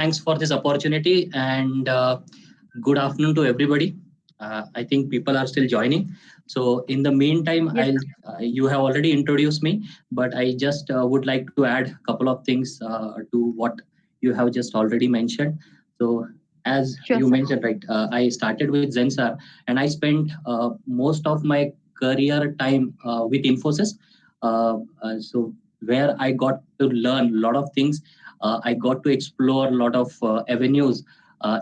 Thanks for this opportunity and good afternoon to everybody. I think people are still joining. So in the meantime, Yes, I'll you have already introduced me, but I just would like to add a couple of things to what you have just already mentioned. So as sure, you sir. mentioned, right, I started with Zensar and I spent most of my career time with Infosys. So where I got to learn a lot of things. I got to explore a lot of avenues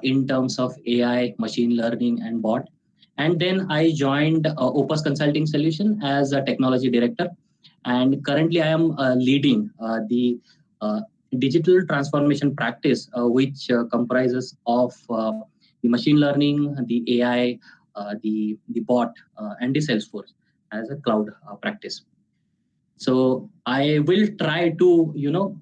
in terms of AI, machine learning, and bot. And then I joined Opus Consulting Solution as a technology director. And currently, I am leading the uh, digital transformation practice, which comprises of the machine learning, the AI, the bot, and the Salesforce as a cloud practice. So I will try to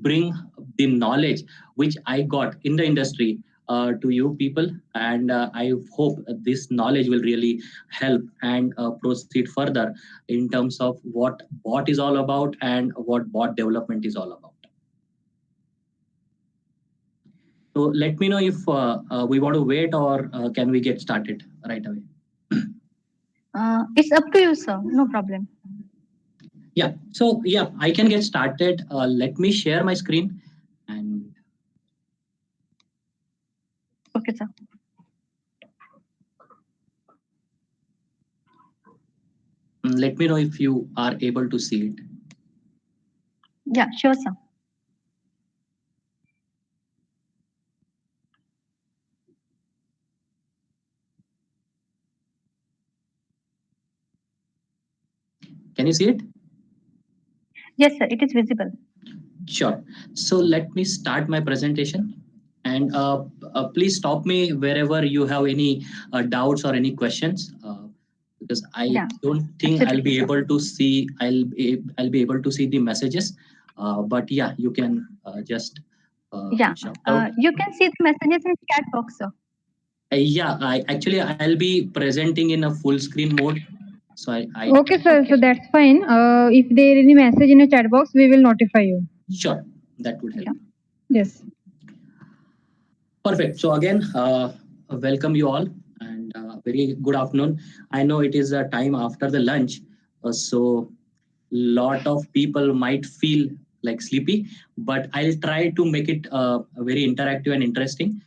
bring the knowledge which I got in the industry to you people, and I hope this knowledge will really help and proceed further in terms of what bot is all about and what bot development is all about. So let me know if we want to wait or can we get started right away. It's up to you, sir. No problem. Yeah, so yeah, I can get started. Let me share my screen and Okay, sir. let me know if you are able to see it. Yeah, sure, sir. Can you see it? Yes, sir. It is visible. Sure. So let me start my presentation. And please stop me wherever you have any doubts or any questions, because I Yeah, don't think I'll absolutely, be sir. able to see. I'll be able to see the messages. But yeah, you can just Yeah, shout out. you can see the messages in chat box, sir. Yeah, I'll be presenting in a full screen mode. So I Okay, sir. Okay. So that's fine. If there is any message in a chat box, we will notify you. sure that would help. Yeah. Yes. Perfect. So again, welcome you all and very good afternoon. I know it is a time after the lunch, so lot of people might feel like sleepy, but I'll try to make it very interactive and interesting.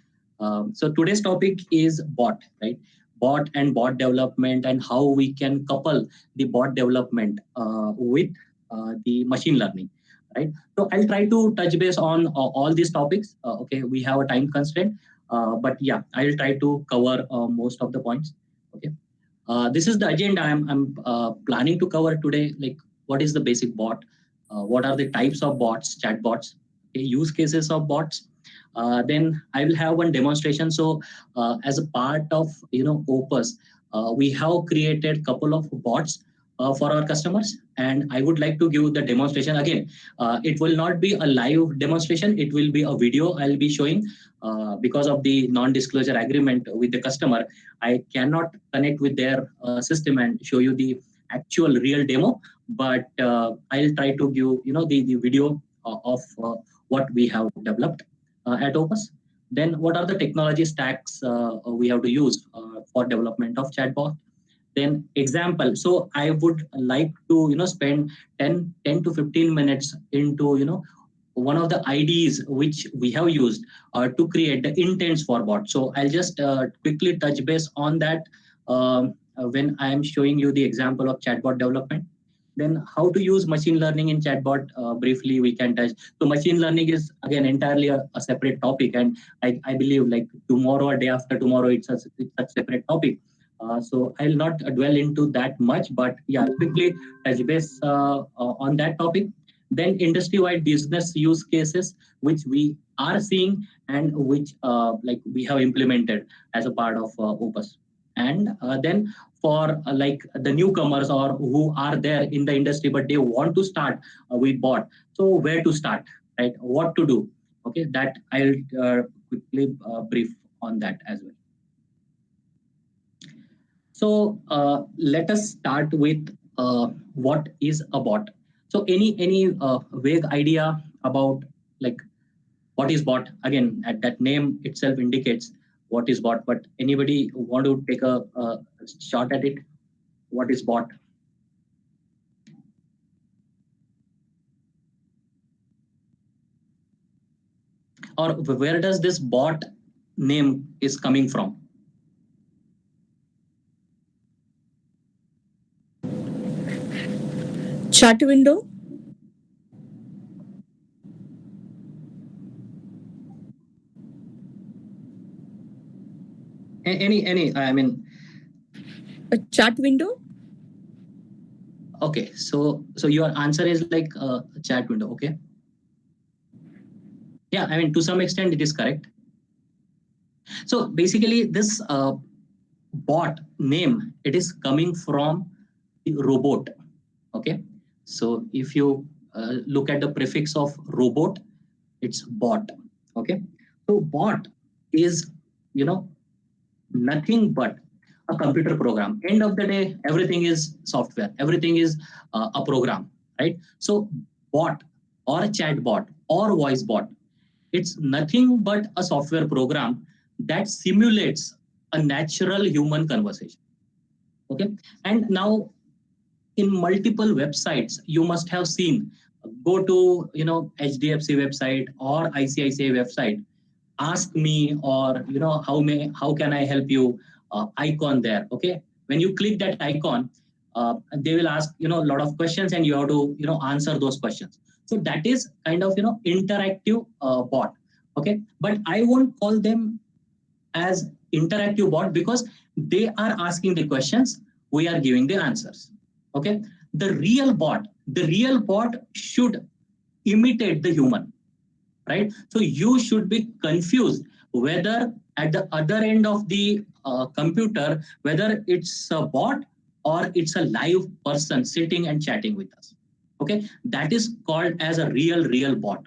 So today's topic is bot, right? Bot and bot development and how we can couple the bot development with the machine learning, right? So I'll try to touch base on all these topics. Okay, we have a time constraint, but yeah, I'll try to cover most of the points. Okay, this is the agenda I'm planning to cover today. Like, what is the basic bot? What are the types of bots, chat bots? Okay, use cases of bots. Then I will have one demonstration. So, as a part of Opus, we have created couple of bots for our customers, and I would like to give the demonstration again. It will not be a live demonstration; it will be a video I'll be showing because of the non-disclosure agreement with the customer. I cannot connect with their system and show you the actual real demo, but I'll try to give the video of what we have developed at Opus. Then what are the technology stacks we have to use for development of chatbot? Then example. So I would like to spend 10 to 15 minutes into one of the IDs which we have used to create the intents for bot. So I'll just quickly touch base on that when I am showing you the example of chatbot development. Then how to use machine learning in chatbot, briefly we can touch. So machine learning is again entirely a separate topic, and I believe like tomorrow or day after tomorrow it's a separate topic. So I'll not dwell into that much, but yeah, quickly touch base on that topic. Then industry-wide business use cases which we are seeing and which like we have implemented as a part of Opus. And then for like the newcomers or who are there in the industry but they want to start with bot, so where to start, right? What to do? Okay, that I'll quickly brief on that as well. So let us start with what is a bot. So any vague idea about like what is bot? Again, at that name itself indicates what is bot. But anybody want to take a shot at it? What is bot? Or where does this bot name is coming from? Chat window. Any, I mean, A chat window. okay, so your answer is like a chat window, okay? Yeah, I mean, to some extent it is correct. So basically this bot name, it is coming from the robot, okay? So if you look at the prefix of robot, it's bot, okay? So bot is, nothing but a computer program. End of the day, everything is software, everything is a program, right? So bot or a chat bot or voice bot, it's nothing but a software program that simulates a natural human conversation, okay? And now in multiple websites, you must have seen, go to HDFC website or ICICI website, ask me, or how can I help you, icon there, okay? When you click that icon, they will ask a lot of questions, and you have to answer those questions. So that is kind of interactive bot, okay? But I won't call them as interactive bot because they are asking the questions, we are giving the answers, okay? The real bot should imitate the human, right? So you should be confused whether at the other end of the computer, whether it's a bot or it's a live person sitting and chatting with us, okay? That is called as a real bot.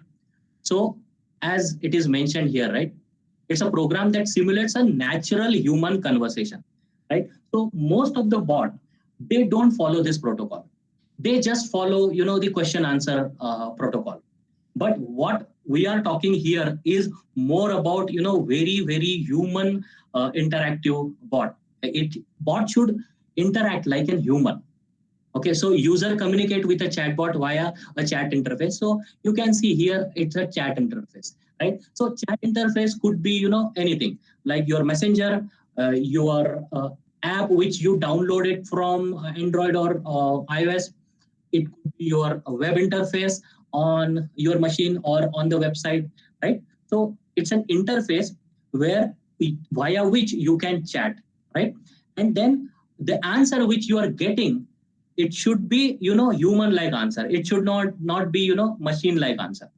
So as it is mentioned here, right, it's a program that simulates a natural human conversation, right? So most of the bot, they don't follow this protocol. They just follow the question answer protocol. But what we are talking here is more about very human interactive bot. Bot should interact like a human, okay? So user communicate with a chatbot via a chat interface. So you can see here it's a chat interface, right? So chat interface could be anything like your messenger, your app which you downloaded from Android or iOS. It could be your web interface on your machine or on the website, right? So it's an interface via which you can chat, right? And then the answer which you are getting, it should be human like answer. It should not be machine like answer,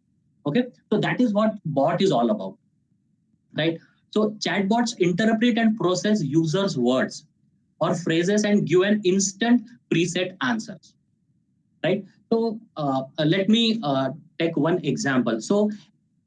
okay? So that is what bot is all about, right? So chatbots interpret and process users words or phrases and give an instant preset answers, right? So let me take one example. So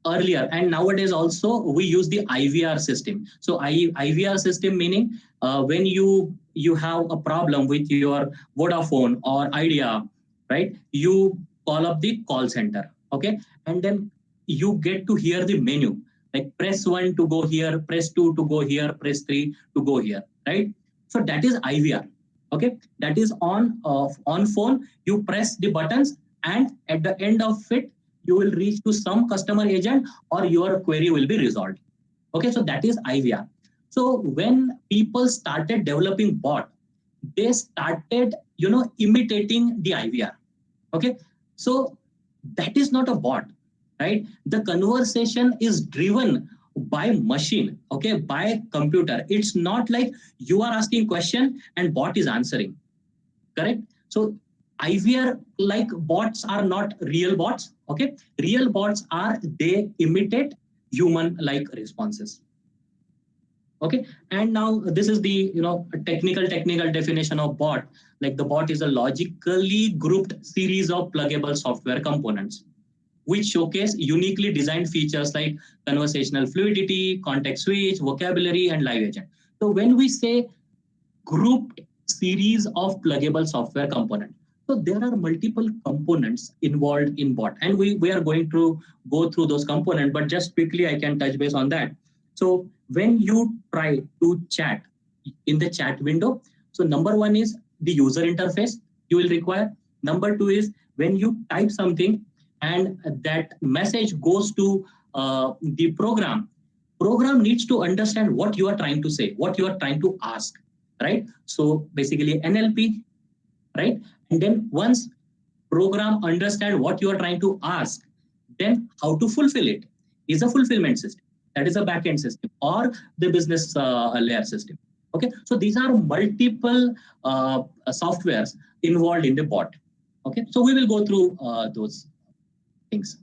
earlier and nowadays also we use the IVR system. So IVR system meaning when you have a problem with your Vodafone or Idea, right? You call up the call center, okay? And then you get to hear the menu, like press 1 to go here, press 2 to go here, press 3 to go here, right? So that is IVR, okay? That is on phone. You press the buttons, and at the end of it, you will reach to some customer agent or your query will be resolved, okay? So that is IVR. So when people started developing bot, they started imitating the IVR, okay? So that is not a bot, right? The conversation is driven by machine, okay, by computer. It's not like you are asking question and bot is answering, correct? So IVR like bots are not real bots, okay? Real bots are, they imitate human like responses, okay? And now this is the technical definition of bot. Like the bot is a logically grouped series of pluggable software components which showcase uniquely designed features like conversational fluidity, context switch, vocabulary, and live agent. So when we say grouped series of pluggable software components, So there are multiple components involved in bot, and we are going to go through those components, but just quickly I can touch base on that. So when you try to chat in the chat window, so number one is the user interface you will require. Number two is when you type something and that message goes to the program needs to understand what you are trying to say, what you are trying to ask, right? So basically NLP, right? And then once program understand what you are trying to ask, then how to fulfill it is a fulfillment system. That is a backend system or the business layer system. Okay, so these are multiple softwares involved in the bot. Okay, so we will go through those things.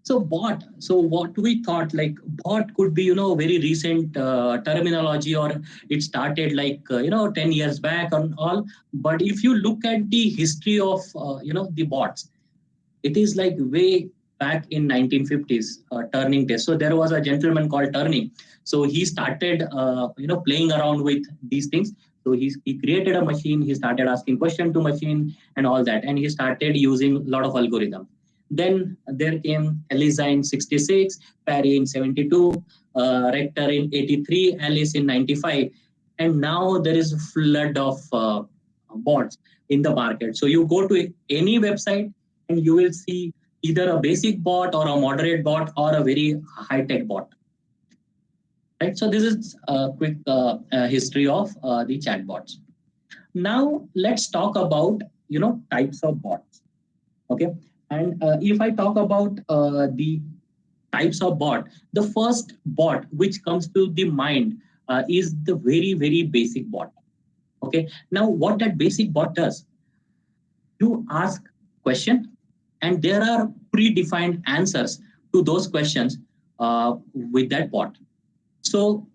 So bot, so what we thought, like bot could be, very recent terminology, or it started like, 10 years back and all. But if you look at the history of, the bots, it is like way back in 1950s, Turing test. So there was a gentleman called Turing. So he started, playing around with these things. So he created a machine. He started asking question to machine and all that. And he started using a lot of algorithm. Then there came ELIZA in 66, Parry in 72, Rector in 83, Alice in 95. And now there is a flood of bots in the market. So you go to any website and you will see either a basic bot or a moderate bot or a very high-tech bot. Right. So this is a quick history of the chatbots. Now let's talk about types of bots. Okay. And if I talk about the types of bot, the first bot which comes to the mind is the very, very basic bot. Okay. Now what that basic bot does, you ask question and there are predefined answers to those questions with that bot. So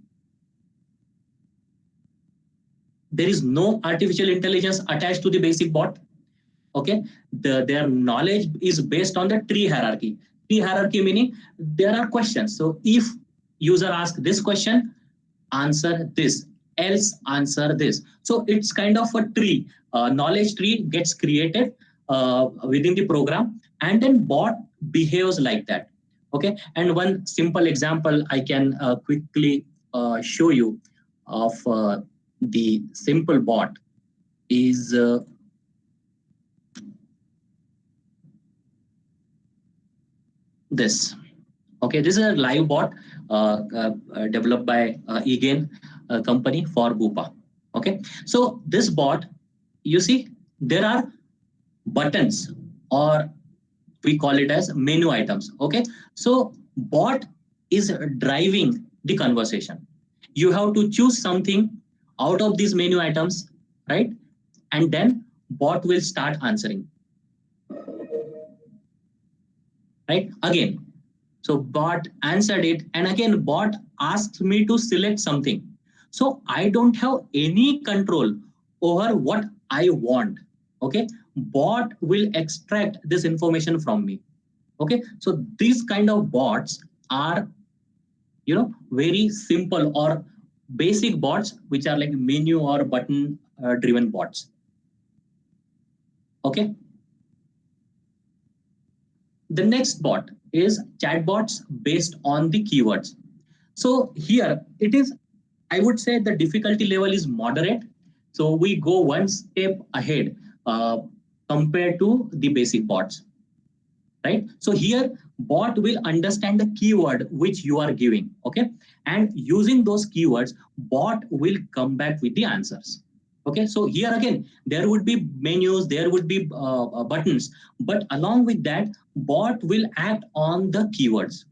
there is no artificial intelligence attached to the basic bot. Okay, their knowledge is based on the tree hierarchy. Tree hierarchy meaning there are questions. So if user asks this question, answer this, else answer this. So it's kind of a tree. Knowledge tree gets created within the program, and then bot behaves like that. Okay, and one simple example I can quickly show you of the simple bot is this. Okay, this is a live bot developed by eGain company for Bupa. Okay, so this bot, you see, there are buttons, or we call it as menu items. Okay, so bot is driving the conversation. You have to choose something out of these menu items, right? And then bot will start answering. Right? Again, so bot answered it, and again bot asked me to select something. So I don't have any control over what I want. Okay, bot will extract this information from me. Okay, so these kind of bots are, very simple or basic bots, which are like menu or button driven bots. Okay. The next bot is chatbots based on the keywords. So here it is, I would say the difficulty level is moderate. So we go one step ahead compared to the basic bots, right? So here bot will understand the keyword which you are giving, okay? And using those keywords, bot will come back with the answers. Okay, so here again, there would be menus, there would be buttons, but along with that, bot will act on the keywords.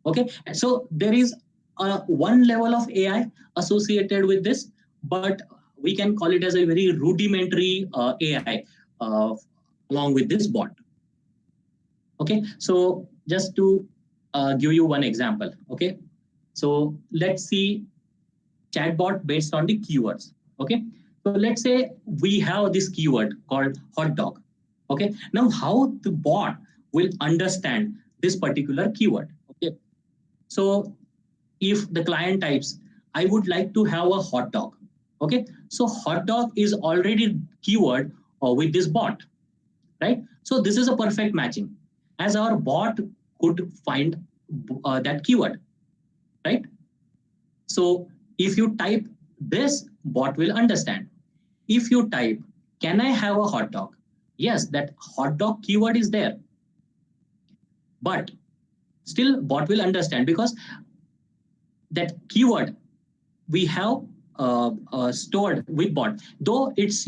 Okay, so there is one level of AI associated with this, but we can call it as a very rudimentary AI along with this bot. Okay, so just to give you one example. Okay, so let's see chatbot based on the keywords. Okay. So let's say we have this keyword called hot dog. Okay. Now how the bot will understand this particular keyword. Okay. So if the client types, I would like to have a hot dog. Okay. So hot dog is already keyword with this bot, right? So this is a perfect matching, as our bot could find that keyword, right? So if you type this, bot will understand. If you type, can I have a hot dog? Yes, that hot dog keyword is there, but still bot will understand because that keyword we have stored with bot. Though it's,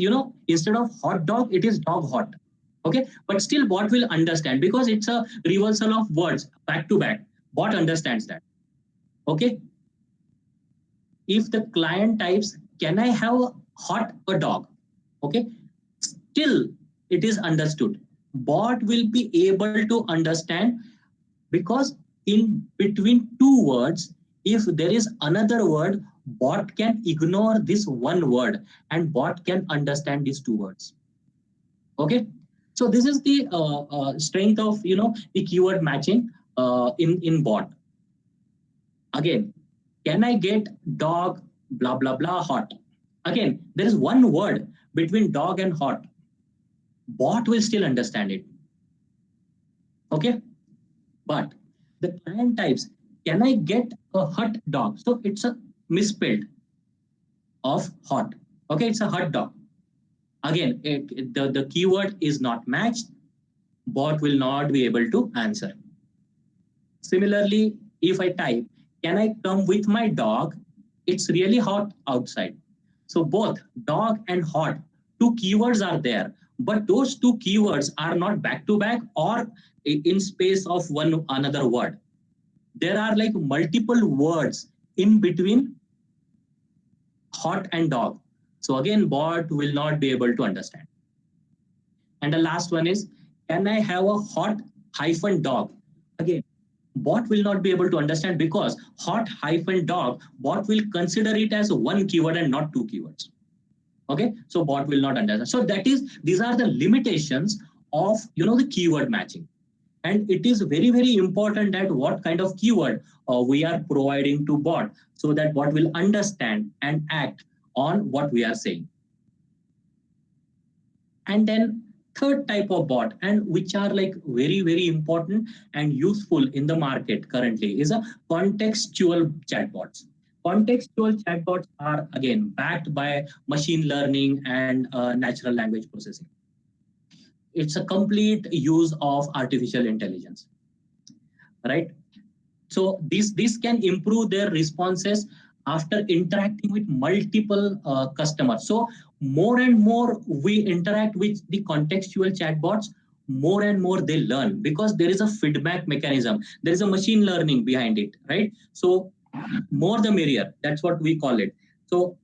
instead of hot dog, it is dog hot. Okay, but still bot will understand because it's a reversal of words back to back. Bot understands that. Okay. If the client types, can I have a dog? Okay, still it is understood. Bot will be able to understand because in between two words, if there is another word, bot can ignore this one word and bot can understand these two words. Okay, so this is the strength of the keyword matching in bot. Again, can I get dog blah blah blah hot? Again, there is one word between dog and hot. Bot will still understand it. Okay, but the client types, can I get a hot dog? So it's a misspelled of hot. Okay, it's a hot dog. Again, the keyword is not matched. Bot will not be able to answer. Similarly, if I type, can I come with my dog? It's really hot outside. So both dog and hot, two keywords are there, but those two keywords are not back to back or in space of one another word. There are like multiple words in between hot and dog. So again, bot will not be able to understand. And the last one is, can I have a hot hyphen dog? Again, bot will not be able to understand because hot hyphen dog, bot will consider it as one keyword and not two keywords. Okay, so bot will not understand. So these are the limitations of the keyword matching. And it is very, very important that what kind of keyword we are providing to bot so that bot will understand and act on what we are saying. And then third type of bot, and which are like very, very important and useful in the market currently, is a contextual chatbots. Contextual chatbots are again backed by machine learning and natural language processing. It's a complete use of artificial intelligence, right? So this can improve their responses after interacting with multiple customers. So more and more we interact with the contextual chatbots, more and more they learn because there is a feedback mechanism. There is a machine learning behind it, right? So more the merrier. That's what we call it. So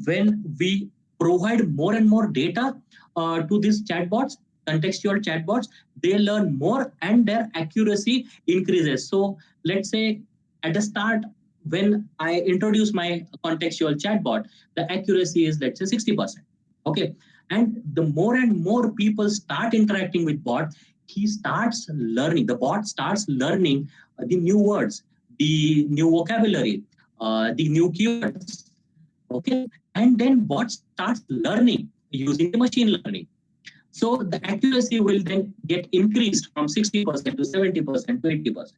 when we provide more and more data to these chatbots, contextual chatbots, they learn more and their accuracy increases. So let's say at the start, when I introduce my contextual chatbot, the accuracy is, let's say, 60%. Okay. And the more and more people start interacting with bot, the bot starts learning the new words, the new vocabulary, the new keywords. Okay. And then bot starts learning using the machine learning. So the accuracy will then get increased from 60% to 70% to 80%.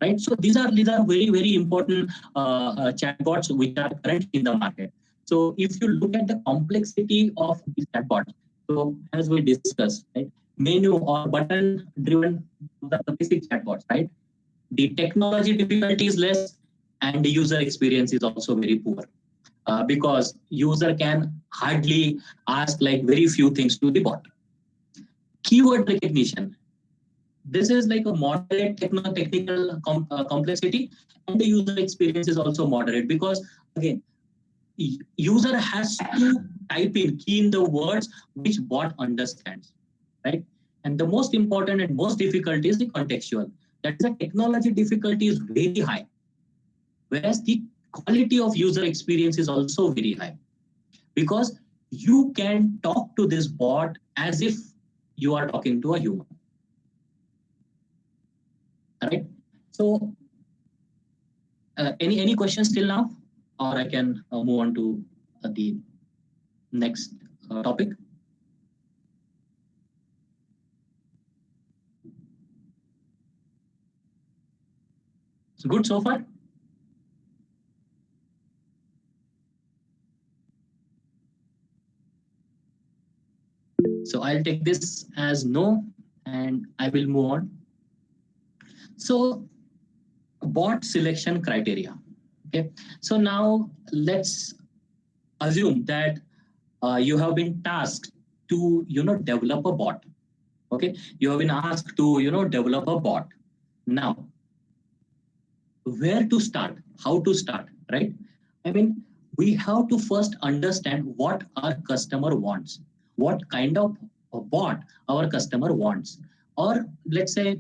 Right? So these are very, very important chatbots which are currently in the market. So if you look at the complexity of these chatbots, so as we discussed, right, menu or button driven, the basic chatbots, right? The technology difficulty is less and the user experience is also very poor. Because user can hardly ask like very few things to the bot. Keyword recognition. This is like a moderate technical complexity, and the user experience is also moderate because again, user has to key in the words which bot understands, right? And the most important and most difficult is the contextual. That is, the technology difficulty is very high, whereas the quality of user experience is also very high because you can talk to this bot as if you are talking to a human. All right. So any questions till now, or I can move on to the next topic? So good so far? So I'll take this as no, and I will move on. So bot selection criteria. Okay. So now let's assume that you have been tasked to develop a bot. Okay. You have been asked to develop a bot. Now, where to start? How to start? Right? I mean, we have to first understand what our customer wants, what kind of a bot our customer wants. Or let's say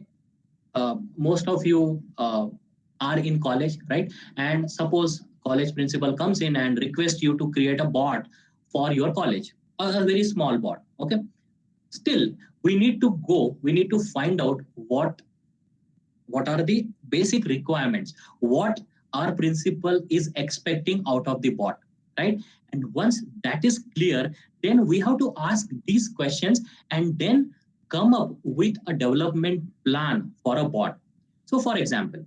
most of you are in college, right? And suppose college principal comes in and requests you to create a bot for your college, a very small bot. Okay. Still, we need to find out what are the basic requirements, what our principal is expecting out of the bot, right? And once that is clear, then we have to ask these questions and then come up with a development plan for a bot. So for example,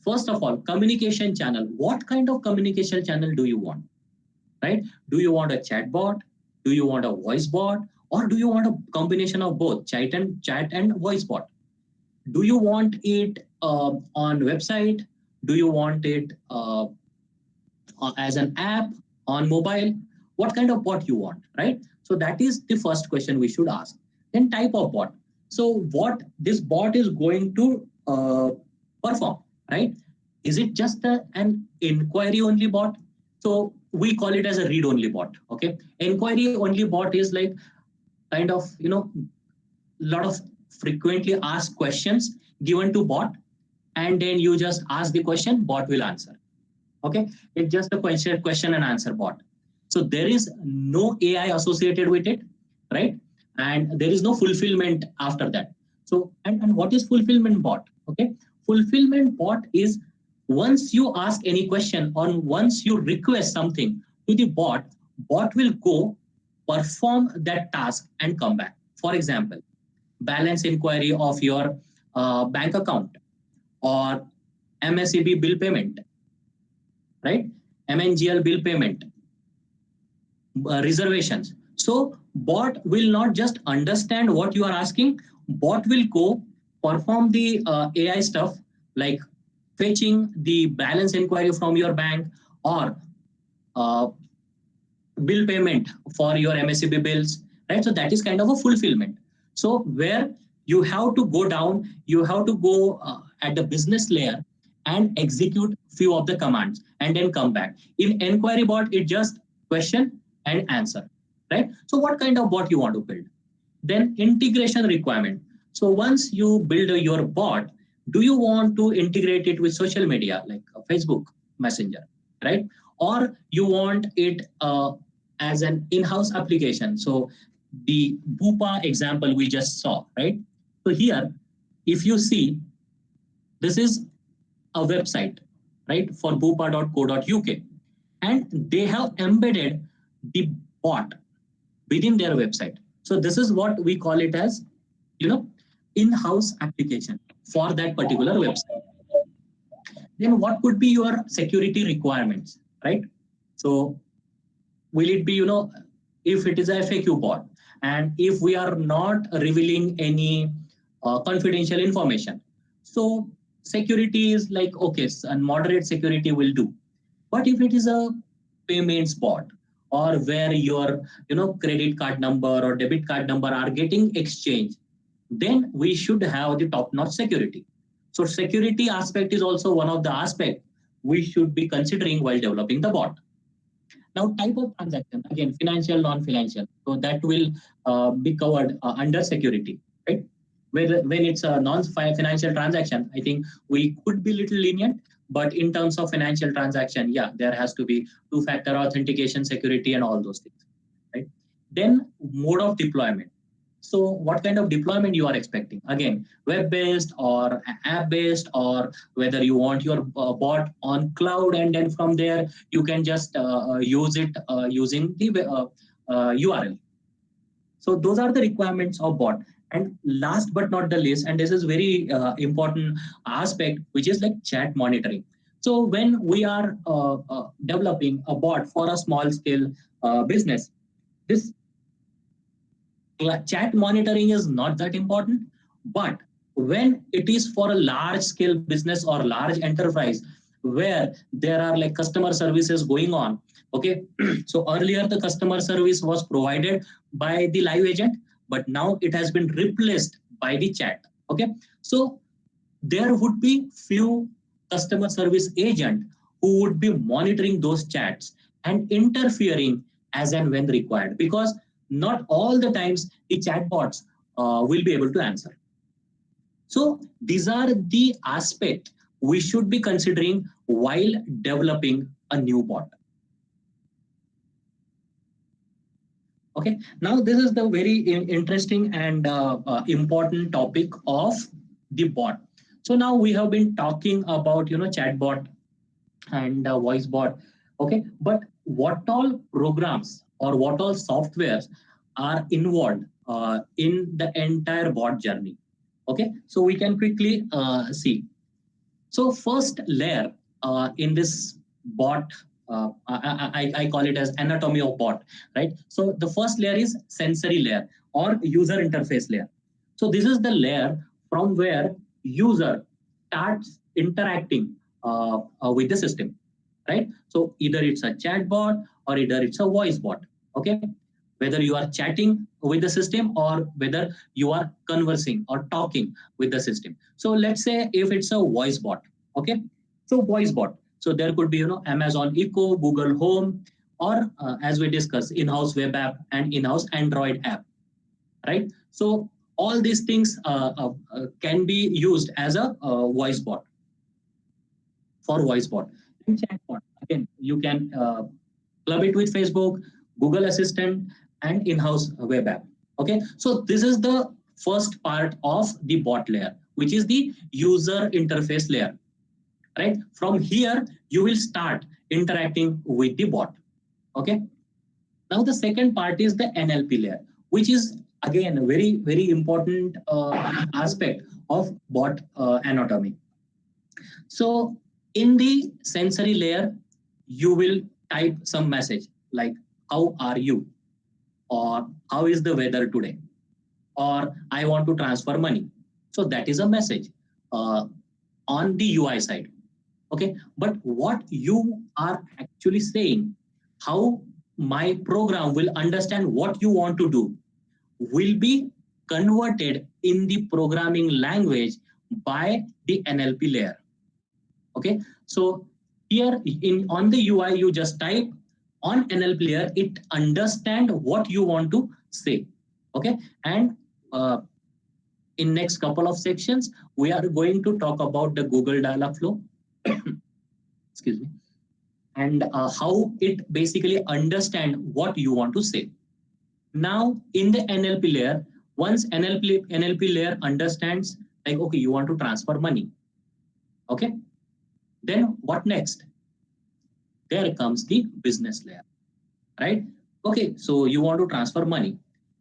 first of all, communication channel. What kind of communication channel do you want, right? Do you want a chat bot? Do you want a voice bot? Or do you want a combination of both chat and voice bot? Do you want it on website? Do you want it as an app on mobile? What kind of bot you want, right? So that is the first question we should ask. Then type of bot. So what this bot is going to perform, right? Is it just an inquiry only bot? So we call it as a read only bot. Okay, inquiry only bot is like kind of lot of frequently asked questions given to bot, and then you just ask the question, bot will answer. Okay, it's just a question and answer bot. So there is no AI associated with it, right? And there is no fulfillment after that. So and what is fulfillment bot? Okay, fulfillment bot is once you ask any question or once you request something to the bot will go perform that task and come back. For example, balance inquiry of your bank account or MSEB bill payment, right? MNGL bill payment, reservations. So bot will not just understand what you are asking, bot will go perform the AI stuff like fetching the balance inquiry from your bank or uh, bill payment for your MSEB bills, right? So that is kind of a fulfillment. So where you have to go down, you have to go at the business layer and execute few of the commands and then come back. In inquiry bot, it just question and answer, right? So what kind of bot you want to build? Then integration requirement. So once you build your bot, do you want to integrate it with social media like Facebook Messenger, right? Or you want it as an in-house application? So the Bupa example we just saw, right? So here, if you see, this is a website, right, for bupa.co.uk, and they have embedded the bot within their website. So this is what we call it as, in-house application for that particular website. Then what could be your security requirements, right? So will it be, if it is a FAQ bot, and if we are not revealing any confidential information, so security is like, okay, and moderate security will do. But if it is a payments bot, or where your credit card number or debit card number are getting exchanged, then we should have the top-notch security. So security aspect is also one of the aspects we should be considering while developing the bot. Now, type of transaction, again, financial, non-financial. So that will be covered under security, right? When it's a non-financial transaction, I think we could be little lenient, but in terms of financial transaction, yeah, there has to be two-factor authentication, security, and all those things, right? Then mode of deployment. So what kind of deployment you are expecting? Again, web-based or app-based, or whether you want your bot on cloud, and then from there you can just use it using the URL. So those are the requirements of bot. And last but not the least, and this is very important aspect, which is like chat monitoring. So when we are developing a bot for a small scale business, this chat monitoring is not that important. But when it is for a large scale business or large enterprise where there are like customer services going on, okay, so earlier the customer service was provided by the live agent, but now it has been replaced by the chat. Okay, so there would be few customer service agent who would be monitoring those chats and interfering as and when required, because not all the times the chatbots will be able to answer. So these are the aspects we should be considering while developing a new bot. Okay, now this is the very interesting and important topic of the bot. So now we have been talking about chatbot and voice bot. Okay, but what all programs or what all softwares are involved in the entire bot journey? Okay, so we can quickly see. So first layer in this bot, I call it as anatomy of bot, right? So the first layer is sensory layer or user interface layer. So this is the layer from where user starts interacting with the system, right? So either it's a chat bot or either it's a voice bot, okay? Whether you are chatting with the system or whether you are conversing or talking with the system. So let's say if it's a voice bot, okay? So voice bot. So there could be Amazon Echo, Google Home, or as we discussed, in-house web app and in-house Android app, right? So all these things can be used as a voice bot for voice bot. And chat bot, again, you can club it with Facebook, Google Assistant, and in-house web app. Okay, so this is the first part of the bot layer, which is the user interface layer, right? From here, you will start interacting with the bot. Okay, now the second part is the NLP layer, which is again a very, very important aspect of bot anatomy. So in the sensory layer, you will type some message like, how are you? Or how is the weather today? Or I want to transfer money. So that is a message on the UI side. Okay, but what you are actually saying, how my program will understand what you want to do, will be converted in the programming language by the NLP layer. Okay, so here in on the UI, you just type. On NLP layer, it understand what you want to say. Okay, and in next couple of sections, we are going to talk about the Google Dialogflow. Excuse me, and how it basically understand what you want to say. Now in the NLP layer, once NLP layer understands like, okay, you want to transfer money. Okay, then what next? There comes the business layer, right? Okay, so you want to transfer money.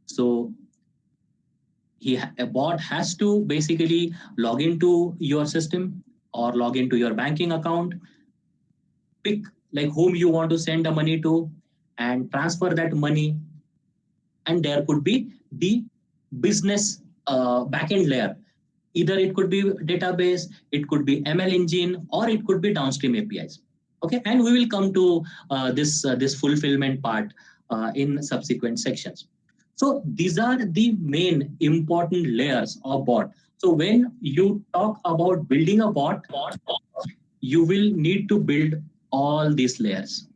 So a bot has to basically log into your system or log into your banking account, pick like whom you want to send the money to and transfer that money. And there could be the business backend layer. Either it could be database, it could be ML engine, or it could be downstream APIs. Okay, and we will come to this fulfillment part in subsequent sections. So these are the main important layers of bot. So when you talk about building a bot, you will need to build all these layers,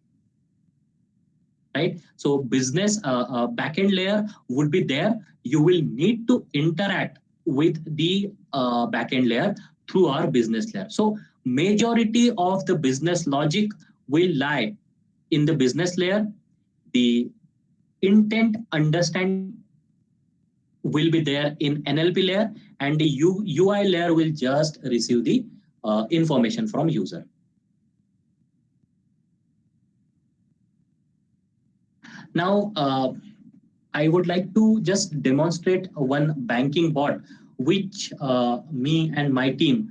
right? So business backend layer would be there. You will need to interact with the backend layer through our business layer. So majority of the business logic will lie in the business layer. The intent understanding will be there in NLP layer, and the UI layer will just receive the information from user. Now, I would like to just demonstrate one banking bot which me and my team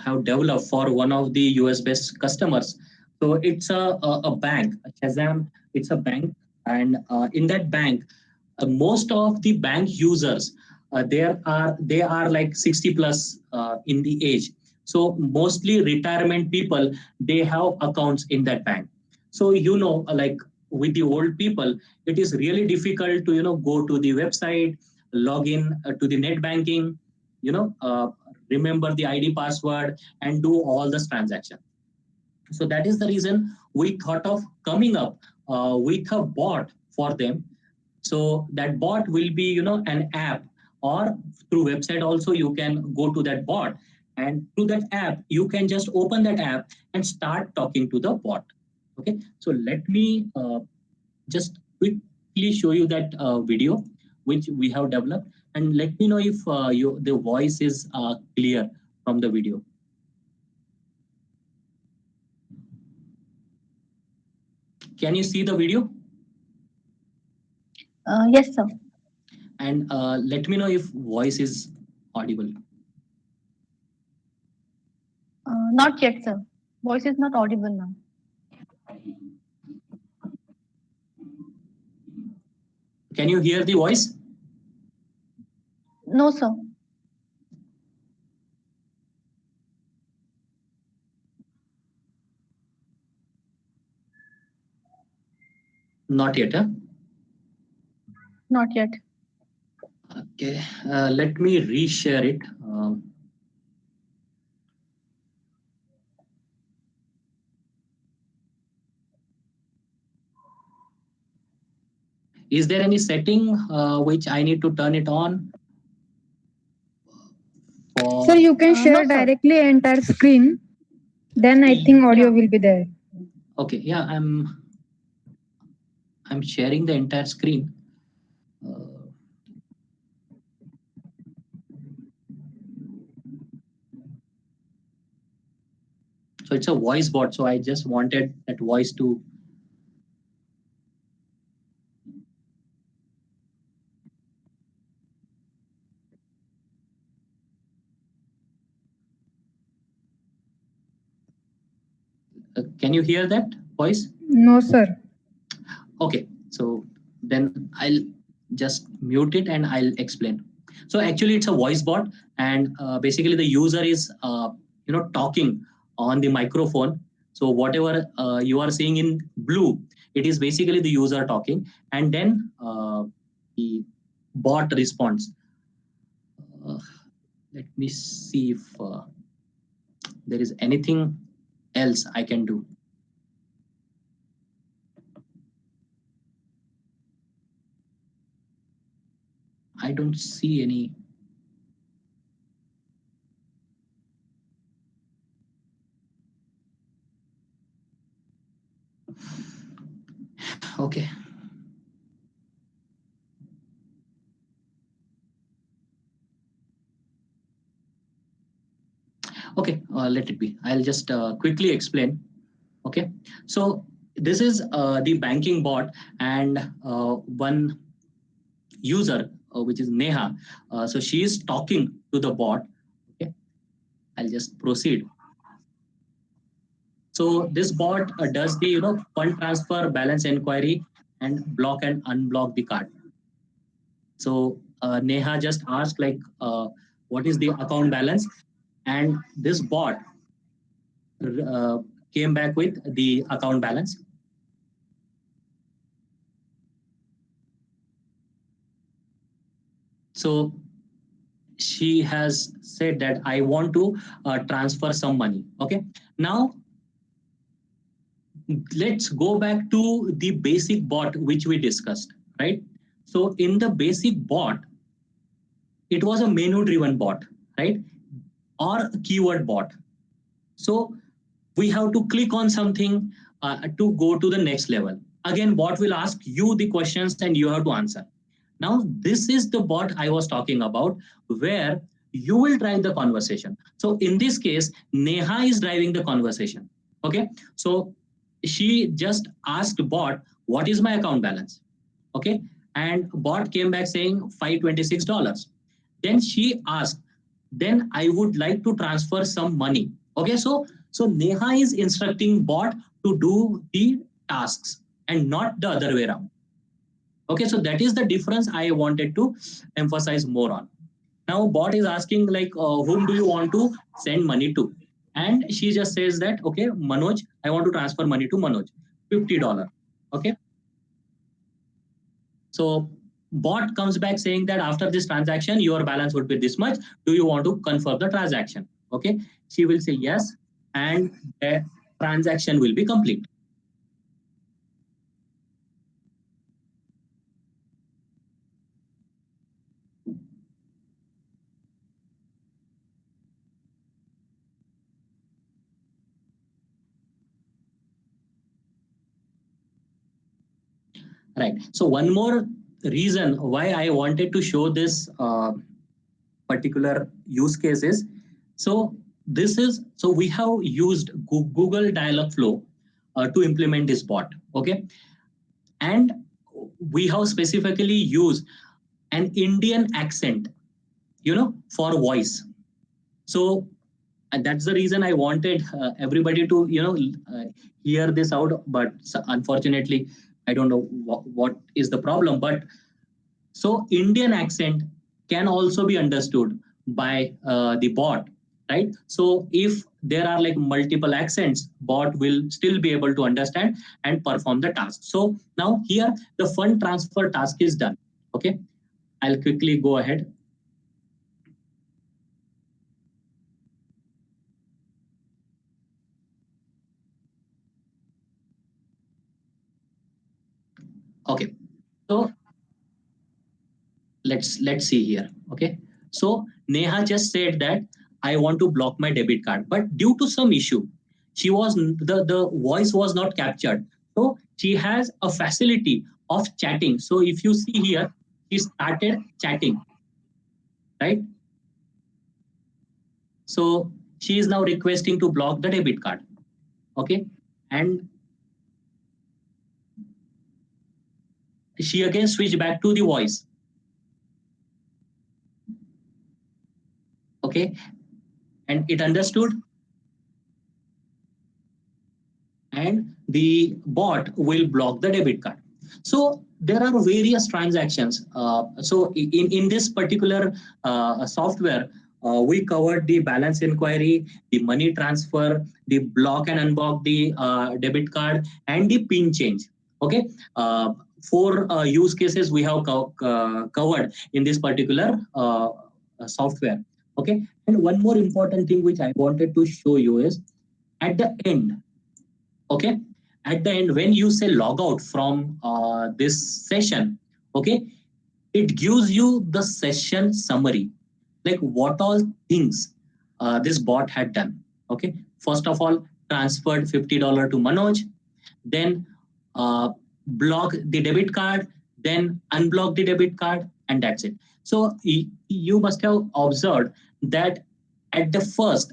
have developed for one of the US based customers. So it's a bank, Shazam. It's a bank, and in that bank, most of the bank users they are like 60 plus in the age. So mostly retirement people, they have accounts in that bank. So like with the old people, it is really difficult to go to the website, log in to the net banking, you know uh, remember the ID password and do all this transaction. So that is the reason we thought of coming up with a bot for them. So that bot will be an app, or through website also you can go to that bot, and through that app you can just open that app and start talking to the bot. Okay, so let me just quickly show you that video which we have developed, and let me know if the voice is clear from the video. Can you see the video? Yes, sir. And let me know if voice is audible. Not yet, sir. Voice is not audible now. Can you hear the voice? No, sir. Not yet, huh? Not yet. Okay, let me reshare it. Is there any setting which I need to turn it on? Sir, you can share No, sir. directly entire screen. Then I think audio will be there. Okay, yeah, I'm sharing the entire screen. So it's a voice bot. So I just wanted that voice to. Can you hear that voice? No, sir. Okay, so then I'll just mute it and I'll explain. So actually it's a voice bot, and basically the user is talking on the microphone. So whatever you are seeing in blue, it is basically the user talking, and then the bot responds. Let me see if there is anything else I can do. I don't see any. Okay. Okay, let it be. I'll just quickly explain. Okay, so this is the banking bot, and one user, which is Neha. So she is talking to the bot. Okay, I'll just proceed. So this bot does the fund transfer, balance inquiry, and block and unblock the card. So Neha just asked like, what is the account balance, and this bot came back with the account balance. So she has said that I want to transfer some money. Okay, now let's go back to the basic bot which we discussed, right? So in the basic bot, it was a menu driven bot, right? Or a keyword bot. So we have to click on something to go to the next level. Again, bot will ask you the questions and you have to answer. Now, this is the bot I was talking about, where you will drive the conversation. So in this case, Neha is driving the conversation. Okay, so she just asked bot, what is my account balance? Okay, and bot came back saying $526. Then she asked, then I would like to transfer some money. Okay, so Neha is instructing bot to do the tasks and not the other way around. Okay, so that is the difference I wanted to emphasize more on. Now bot is asking like, whom do you want to send money to? And she just says that, okay, Manoj, I want to transfer money to Manoj, $50. Okay, so bot comes back saying that after this transaction, your balance would be this much. Do you want to confirm the transaction? Okay, she will say yes, and the transaction will be complete. Right. So one more reason why I wanted to show this particular use case is, so we have used Google Dialogflow to implement this bot. Okay, and we have specifically used an Indian accent, for voice. So and that's the reason I wanted everybody to hear this out, but unfortunately I don't know what is the problem. But so Indian accent can also be understood by the bot, right? So if there are like multiple accents, bot will still be able to understand and perform the task. So now here the fund transfer task is done. Okay, I'll quickly go ahead. Okay, so let's see here. Okay, so Neha just said that I want to block my debit card, but due to some issue, the voice was not captured. So she has a facility of chatting. So if you see here, she started chatting, right? So she is now requesting to block the debit card. Okay, and she again switched back to the voice. Okay, and it understood, and the bot will block the debit card. So there are various transactions. So in this particular software, we covered the balance inquiry, the money transfer, the block and unblock the debit card, and the pin change. Okay, four use cases we have covered in this particular software. Okay, and one more important thing which I wanted to show you is at the end. Okay, at the end when you say log out from this session, okay, it gives you the session summary, like what all things this bot had done. Okay, first of all, transferred $50 to Manoj, then block the debit card, then unblock the debit card, and that's it. So you must have observed that at the first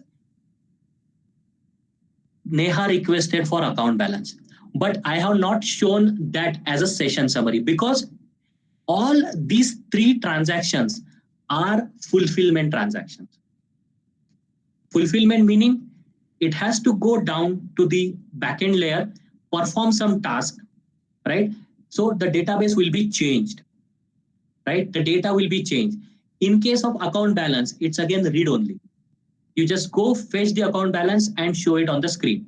Neha requested for account balance, but I have not shown that as a session summary because all these three transactions are fulfillment transactions. Fulfillment meaning it has to go down to the backend layer, perform some task, right? So the database will be changed, right? The data will be changed. In case of account balance, it's again read only. You just go fetch the account balance and show it on the screen.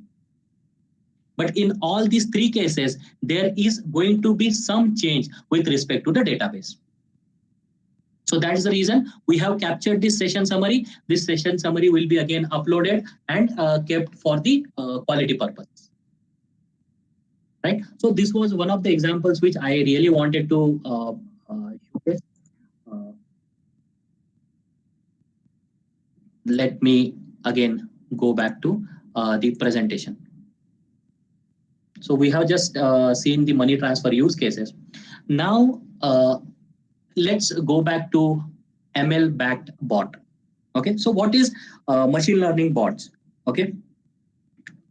But in all these three cases, there is going to be some change with respect to the database. So that is the reason we have captured this session summary. This session summary will be again uploaded and kept for the quality purpose. Right. So this was one of the examples which I really wanted to showcase. Let me again go back to the presentation. So we have just seen the money transfer use cases. Now let's go back to ML backed bot. Okay, so what is machine learning bots? Okay,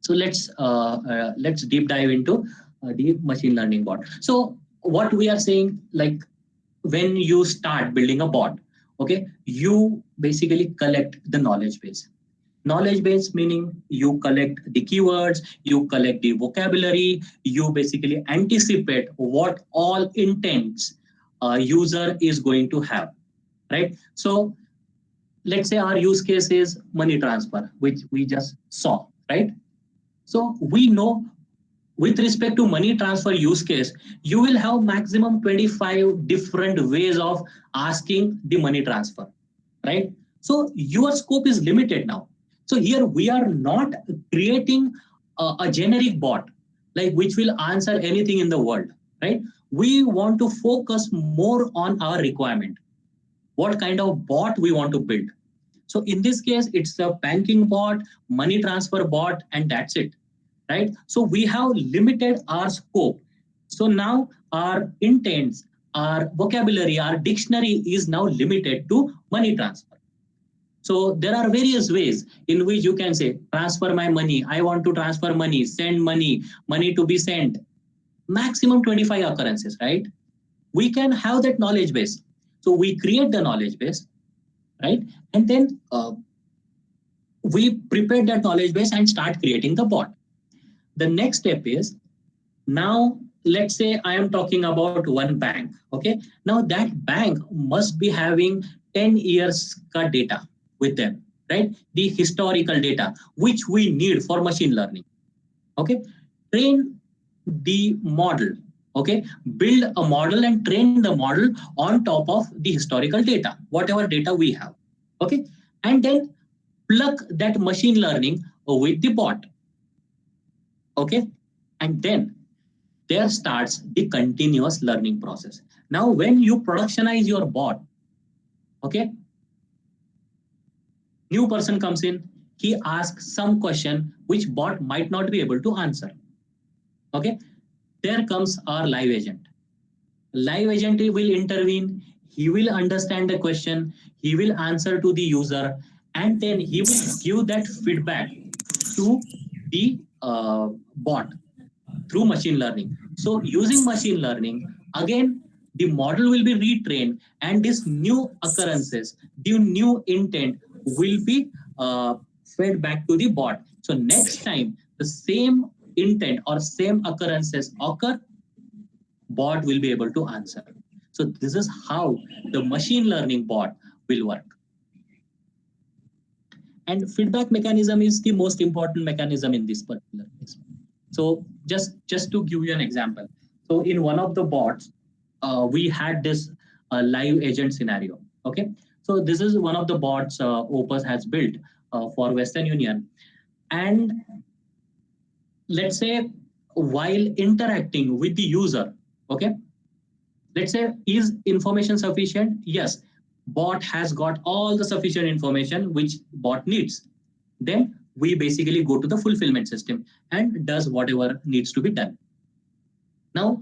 so let's deep dive into the machine learning bot. So what we are saying, like when you start building a bot, okay, you basically collect the knowledge base. Knowledge base meaning you collect the keywords, you collect the vocabulary, you basically anticipate what all intents a user is going to have, right? So let's say our use case is money transfer, which we just saw, right? So we know with respect to money transfer use case, you will have maximum 25 different ways of asking the money transfer, right? So your scope is limited now. So here we are not creating a generic bot, like which will answer anything in the world, right? We want to focus more on our requirement. What kind of bot we want to build. So in this case, it's a banking bot, money transfer bot, and that's it, right? So we have limited our scope. So now our intents, our vocabulary, our dictionary is now limited to money transfer. So there are various ways in which you can say, transfer my money, I want to transfer money, send money, money to be sent. Maximum 25 occurrences, right? We can have that knowledge base. So we create the knowledge base, right? And then we prepare that knowledge base and start creating the bot. The next step is, now let's say I am talking about one bank, okay? Now that bank must be having 10 years data with them, right? The historical data, which we need for machine learning, okay? Train the model, okay? Build a model and train the model on top of the historical data, whatever data we have, okay? And then plug that machine learning with the bot, okay? And then there starts the continuous learning process. Now, when you productionize your bot, okay, new person comes in, he asks some question which bot might not be able to answer, okay? There comes our live agent. Live agent will intervene, he will understand the question, he will answer to the user, and then he will give that feedback to the bot through machine learning. So using machine learning, again, the model will be retrained and these new occurrences, the new intent will be fed back to the bot. So next time the same intent or same occurrences occur, bot will be able to answer. So this is how the machine learning bot will work. And feedback mechanism is the most important mechanism in this particular case. So just to give you an example. So in one of the bots, we had this live agent scenario. Okay. So this is one of the bots Opus has built for Western Union. And let's say while interacting with the user, okay, let's say, is information sufficient? Yes, bot has got all the sufficient information which bot needs. Then we basically go to the fulfillment system and does whatever needs to be done. Now,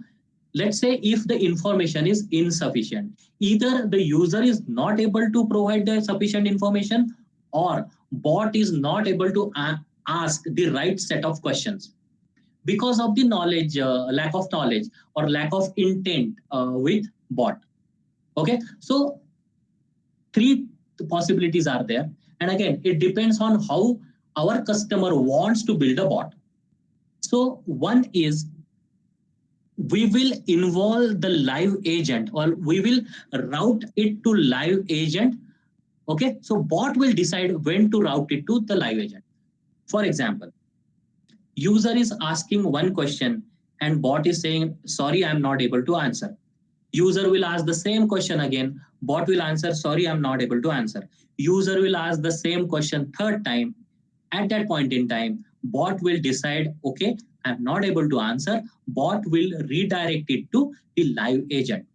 let's say if the information is insufficient, either the user is not able to provide the sufficient information or bot is not able to ask the right set of questions because of the knowledge, lack of knowledge or lack of intent with bot. Okay, so three possibilities are there. And again, it depends on how our customer wants to build a bot. So one is, we will involve the live agent or we will route it to live agent. Okay, so bot will decide when to route it to the live agent. For example, user is asking one question and bot is saying, sorry, I'm not able to answer. User will ask the same question again. Bot will answer, sorry, I'm not able to answer. User will ask the same question third time. At that point in time, bot will decide, okay, I'm not able to answer. Bot will redirect it to the live agent.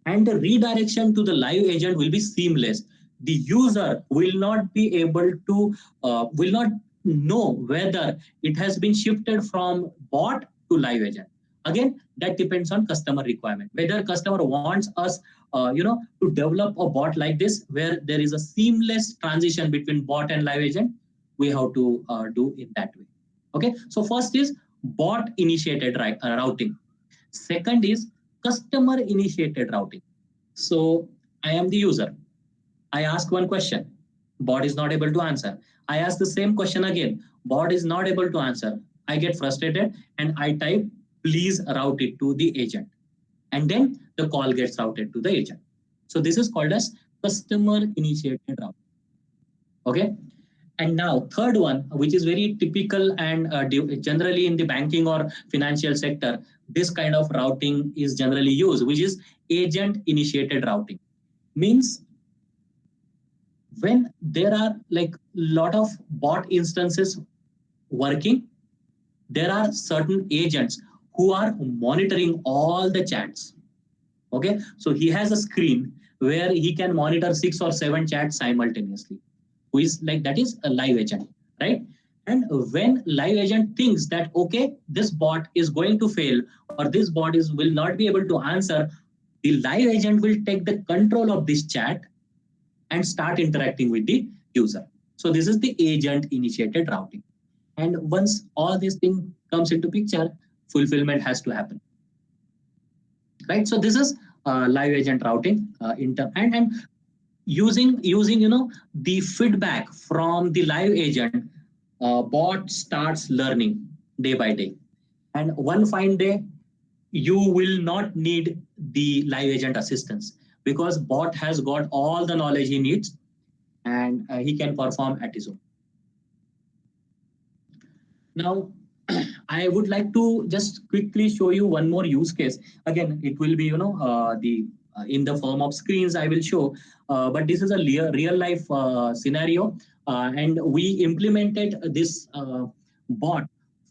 And the redirection to the live agent will be seamless. The user will not be able to, will not know whether it has been shifted from bot to live agent. Again, that depends on customer requirement. Whether customer wants us, to develop a bot like this, where there is a seamless transition between bot and live agent, we have to do it that way. Okay. So first is bot initiated routing. Second is customer initiated routing. So I am the user. I ask one question, bot is not able to answer. I ask the same question again, bot is not able to answer. I get frustrated and I type, please route it to the agent. And then the call gets routed to the agent. So this is called as customer initiated route. Okay. And now third one, which is very typical and generally in the banking or financial sector, this kind of routing is generally used, which is agent initiated routing. Means when there are like lot of bot instances working, there are certain agents who are monitoring all the chats. Okay, so he has a screen where he can monitor 6 or 7 chats simultaneously, who is like, that is a live agent, right? And when live agent thinks that, okay, this bot is going to fail or this bot will not be able to answer, the live agent will take the control of this chat and start interacting with the user. So this is the agent initiated routing. And once all this thing comes into picture, fulfillment has to happen. Right. So this is live agent routing and using the feedback from the live agent, bot starts learning day by day. And one fine day, you will not need the live agent assistance because bot has got all the knowledge he needs and he can perform at his own. Now, I would like to just quickly show you one more use case. Again, it will be, in the form of screens I will show, but this is a real life scenario. And we implemented this bot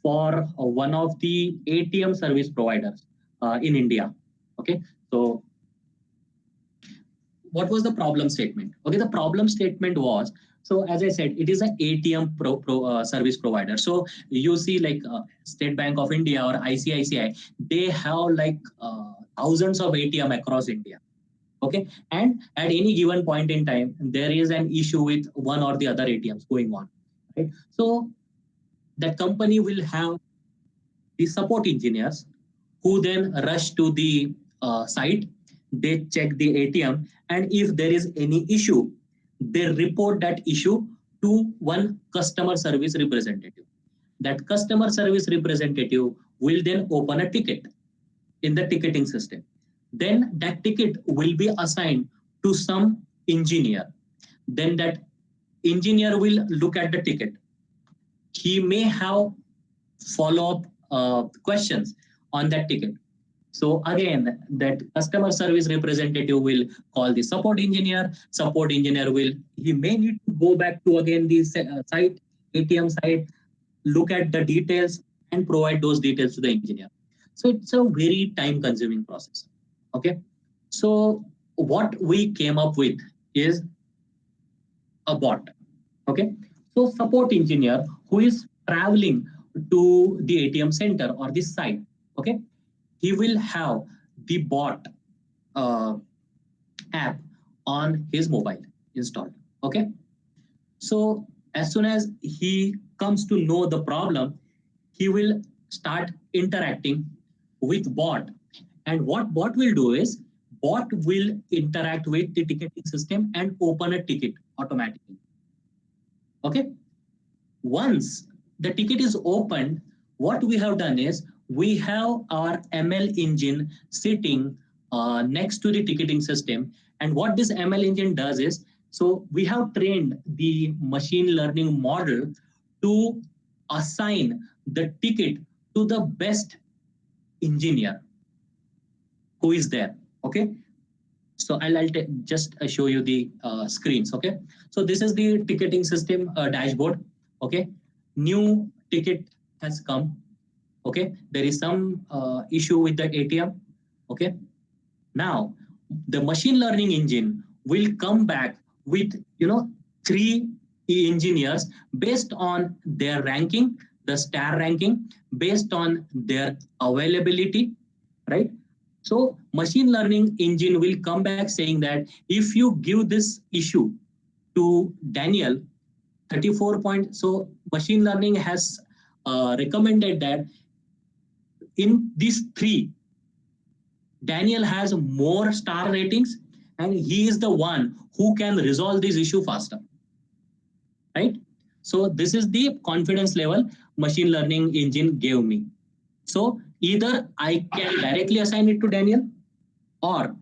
for one of the ATM service providers in India. Okay, so what was the problem statement? Okay, the problem statement was, so as I said, it is an ATM service provider. So you see like State Bank of India or ICICI, they have like thousands of ATM across India. Okay, and at any given point in time, there is an issue with one or the other ATMs going on. Right? So that company will have the support engineers who then rush to the site. They check the ATM, and if there is any issue, they report that issue to one customer service representative. That customer service representative will then open a ticket in the ticketing system. Then that ticket will be assigned to some engineer. Then that engineer will look at the ticket. He may have follow-up questions on that ticket. So again, that customer service representative will call the support engineer. Support engineer he may need to go back to again the site, ATM site, look at the details and provide those details to the engineer. So it's a very time-consuming process. Okay. So what we came up with is a bot. Okay. So support engineer who is traveling to the ATM center or the site. Okay. He will have the bot app on his mobile installed. Okay. So as soon as he comes to know the problem, he will start interacting with bot. And what bot will do is, bot will interact with the ticketing system and open a ticket automatically. Okay. Once the ticket is opened, what we have done is, we have our ML engine sitting next to the ticketing system. And what this ML engine does is, so we have trained the machine learning model to assign the ticket to the best engineer who is there. Okay. So I'll just show you the screens. Okay. So this is the ticketing system dashboard. Okay. New ticket has come. Okay. There is some issue with the ATM. Okay. Now the machine learning engine will come back with, 3 engineers based on their ranking, the star ranking, based on their availability, right? So machine learning engine will come back saying that if you give this issue to Daniel, 34 points. So machine learning has recommended that in these 3, Daniel has more star ratings and he is the one who can resolve this issue faster, right? So this is the confidence level machine learning engine gave me. So either I can directly assign it to Daniel, or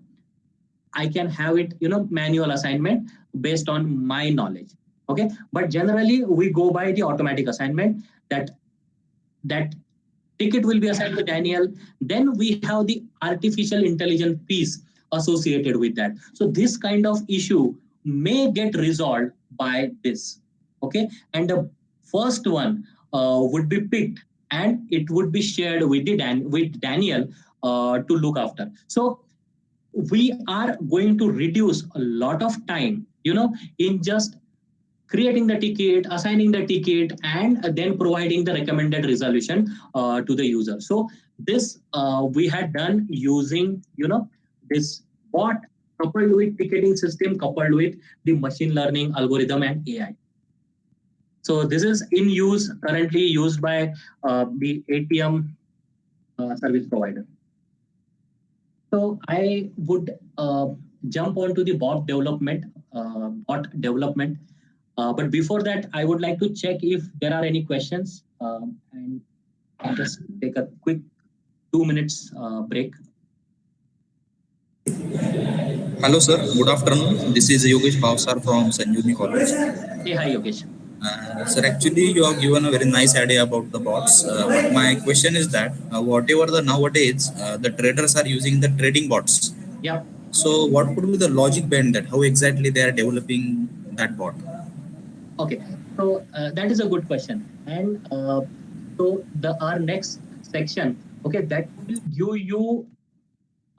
I can have it, manual assignment based on my knowledge. Okay, but generally we go by the automatic assignment, that ticket will be assigned to Daniel. Then we have the artificial intelligence piece associated with that. So this kind of issue may get resolved by this. Okay, and the first one would be picked, and it would be shared with with Daniel to look after. So we are going to reduce a lot of time, in just creating the ticket, assigning the ticket, and then providing the recommended resolution to the user. So this we had done using, this bot coupled with ticketing system, coupled with the machine learning algorithm and AI. So this is in use, currently used by the ATM service provider. So I would jump onto the bot development. But before that, I would like to check if there are any questions, and I'll just take a quick 2 minutes break. Hello, sir. Good afternoon. This is Yogesh Bhavsar from Sanjeevani College. Hey, hi, Yogesh. Sir, actually, you have given a very nice idea about the bots. But my question is that whatever the nowadays the traders are using the trading bots. Yeah. So, what could be the logic behind that? How exactly they are developing that bot? Okay, so that is a good question, and so our next section, okay, that will give you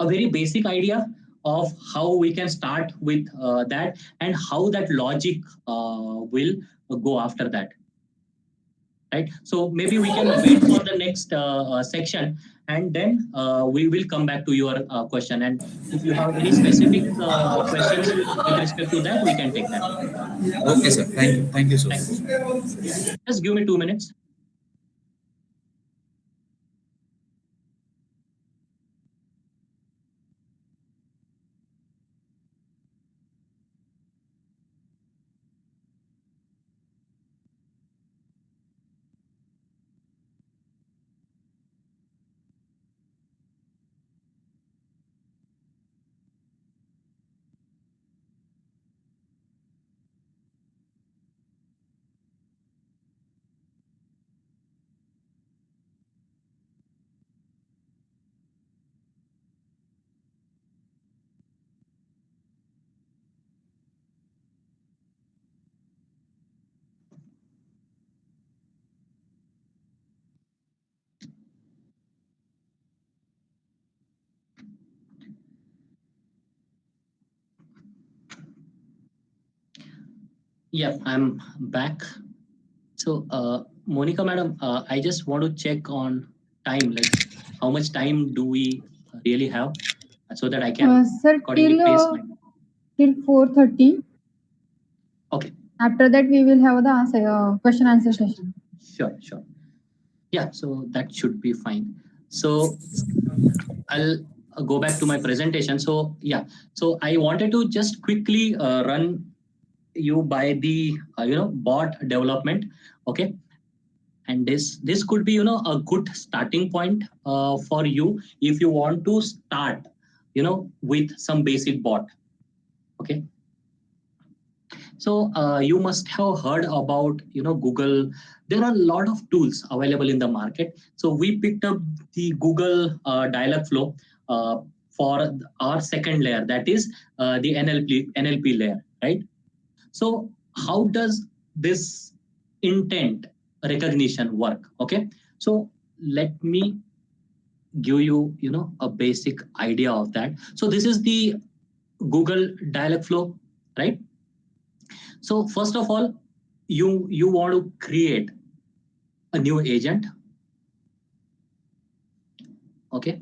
a very basic idea of how we can start with that, and how that logic will go after that, right? So maybe we can wait for the next section, and then we will come back to your question. And if you have any specific questions with respect to that, we can take that. Okay, sir. Thank you. Thank you so much. Just give me 2 minutes. Yeah, I'm back. So, Monica, madam, I just want to check on time, like how much time do we really have, so that I can Sir, accordingly pace my. till 4:30. Okay. After that, we will have the question answer session. Sure. Yeah, so that should be fine. So I'll go back to my presentation. So yeah, so I wanted to just quickly run you by the bot development. Okay, and this could be a good starting point for you if you want to start with some basic bot. Okay, so you must have heard about Google. There are a lot of tools available in the market. So we picked up the Google Dialogflow for our second layer, that is the NLP layer, right? So how does this intent recognition work? Okay, so let me give you a basic idea of that. So this is the Google Dialogflow, right? So first of all, you want to create a new agent. Okay,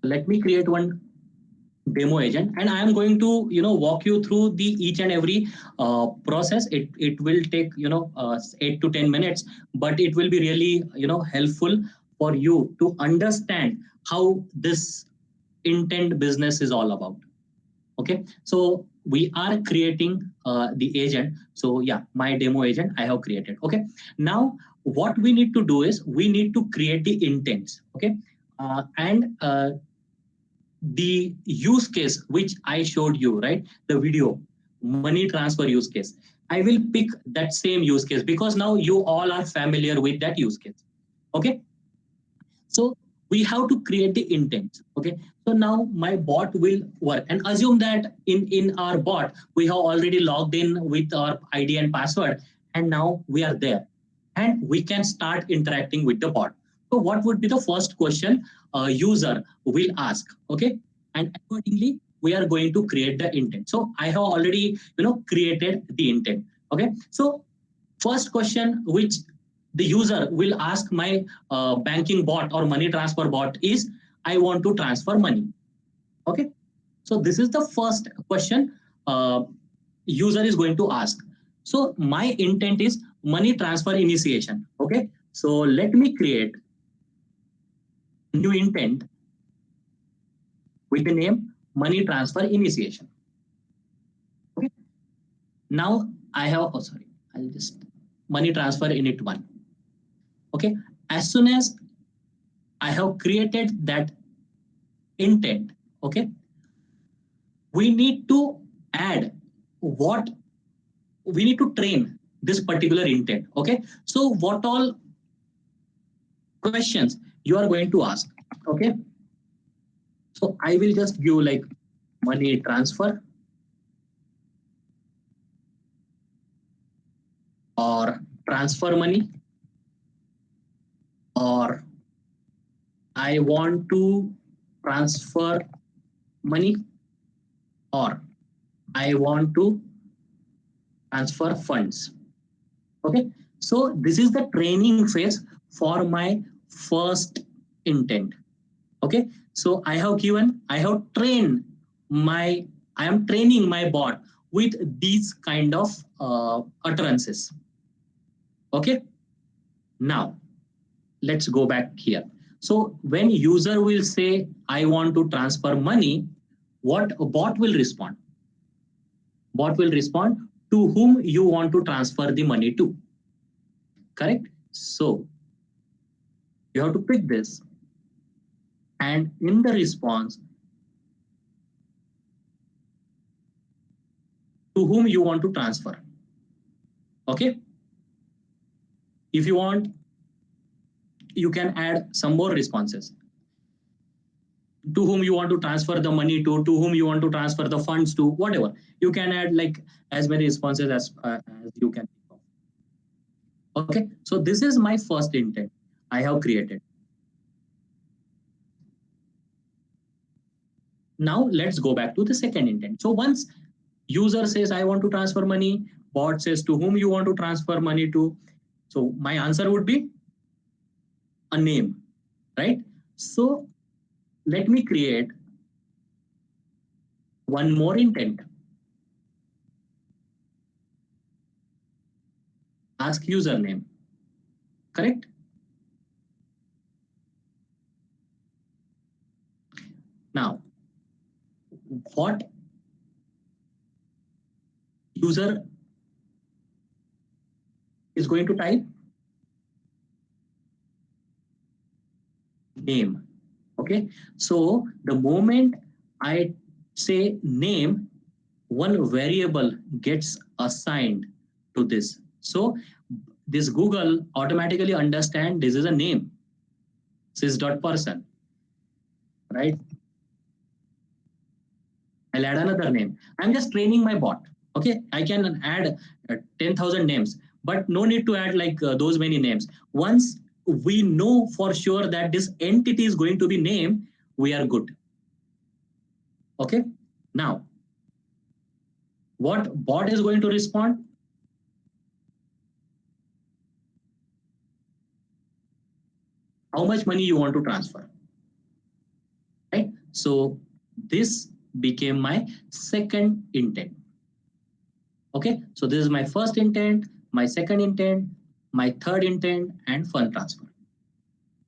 let me create one demo agent, and I am going to walk you through the each and every process. It will take 8 to 10 minutes, but it will be really helpful for you to understand how this intent business is all about. Okay, so we are creating the agent. So yeah, my demo agent I have created. Okay, now what we need to do is we need to create the intents. Okay, and the use case which I showed you, right? The video money transfer use case. I will pick that same use case because now you all are familiar with that use case. Okay, so we have to create the intent. Okay, so now my bot will work, and assume that in our bot we have already logged in with our ID and password, and now we are there and we can start interacting with the bot. So what would be the first question user will ask? Okay, and accordingly we are going to create the intent. So I have already created the intent. Okay, so first question which the user will ask my banking bot or money transfer bot is, I want to transfer money. Okay, so this is the first question user is going to ask. So my intent is money transfer initiation. Okay, so let me create new intent with the name money transfer initiation. Okay, now I have, oh sorry, I'll just money transfer init one. Okay, as soon as I have created that intent, okay, we need to add what we need to train this particular intent. Okay, so what all questions you are going to ask? Okay, so I will just give like money transfer or transfer money, or I want to transfer money, or I want to transfer funds. Okay, so this is the training phase for my first intent. Okay, so I have trained I am training my bot with these kind of utterances. Okay, now let's go back here. So when user will say, I want to transfer money, what bot will respond? Bot will respond to whom you want to transfer the money to. Correct? So you have to pick this, and in the response, to whom you want to transfer. Okay, if you want, you can add some more responses. To whom you want to transfer the money to whom you want to transfer the funds to, whatever. You can add like as many responses as you can think of. Okay, so this is my first intent I have created. Now let's go back to the second intent. So once user says, I want to transfer money, bot says to whom you want to transfer money to. So my answer would be a name, right? So let me create one more intent. Ask username, correct? Now, what user is going to type? Name. Okay, so the moment I say name, one variable gets assigned to this. So this Google automatically understand this is a name, sys.person, right? I'll add another name. I'm just training my bot. Okay, I can add 10,000 names, but no need to add like those many names. Once we know for sure that this entity is going to be name, we are good. Okay, now what bot is going to respond? How much money you want to transfer, right? So this became my second intent. Okay, so this is my first intent, my second intent, my third intent, and fund transfer.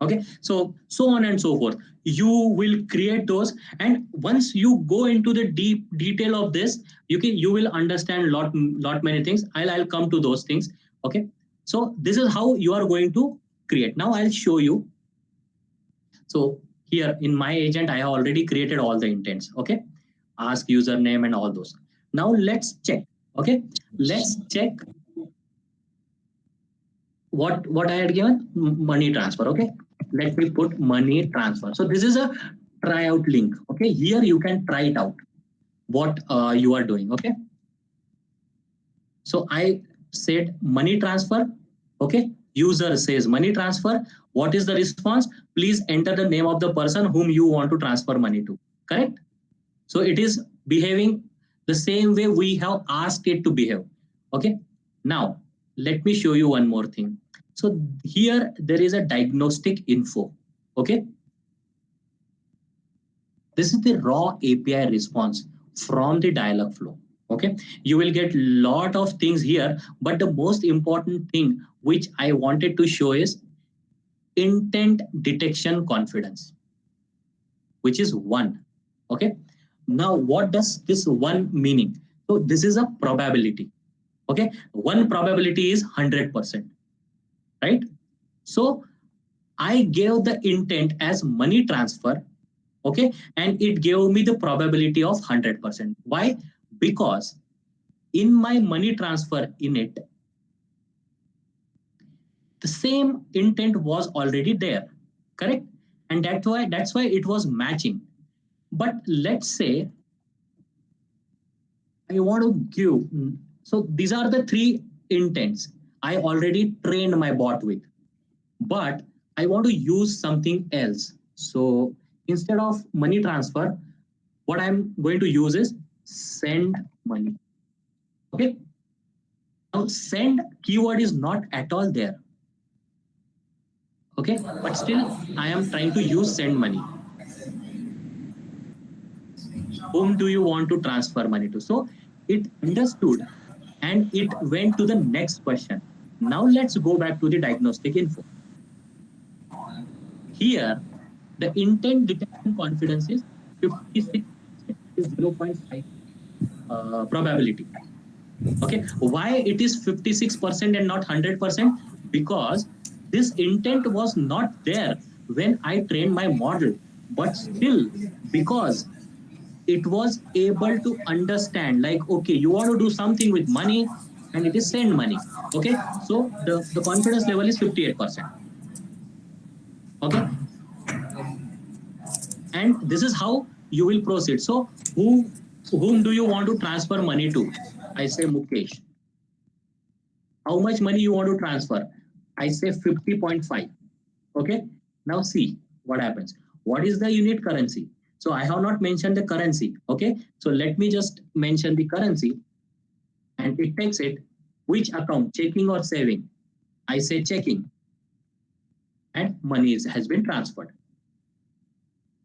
Okay, so on and so forth. You will create those, and once you go into the deep detail of this, you will understand lot many things. I'll come to those things. Okay, so this is how you are going to create. Now I'll show you. So here in my agent, I have already created all the intents. Okay, ask username and all those. Now let's check. Okay, let's check what I had given, money transfer. Okay, let me put money transfer. So this is a tryout link. Okay, here you can try it out what you are doing. Okay, so I said money transfer. Okay, user says money transfer. What is the response? Please enter the name of the person whom you want to transfer money to. Correct? So it is behaving the same way we have asked it to behave. Okay, now let me show you one more thing. So here there is a diagnostic info. Okay, this is the raw API response from the Dialogflow. Okay, you will get lot of things here, but the most important thing which I wanted to show is intent detection confidence, which is 1. Okay, now what does this 1 meaning? So this is a probability. Okay, 1 probability is 100%, right? So I gave the intent as money transfer. Okay, and it gave me the probability of 100%. Why? Because in my money transfer init, the same intent was already there. Correct? And that's why it was matching. But let's say I want to give, so these are the 3 intents I already trained my bot with, but I want to use something else. So instead of money transfer, what I'm going to use is send money. Okay, now send keyword is not at all there. Okay, but still I am trying to use send money. Whom do you want to transfer money to? So it understood and it went to the next question. Now let's go back to the diagnostic info. Here, the intent detection confidence is 56, is 0.5 probability. Okay, why it is 56% and not 100%? Because this intent was not there when I trained my model, but still, because it was able to understand, like, okay, you want to do something with money and it is send money. Okay, so the confidence level is 58%. Okay, and this is how you will proceed. So whom do you want to transfer money to? I say Mukesh. How much money you want to transfer? I say 50.5. Okay, now see what happens. What is the unit currency? So I have not mentioned the currency. Okay, so let me just mention the currency, and it takes it which account, checking or saving. I say checking, and money has been transferred.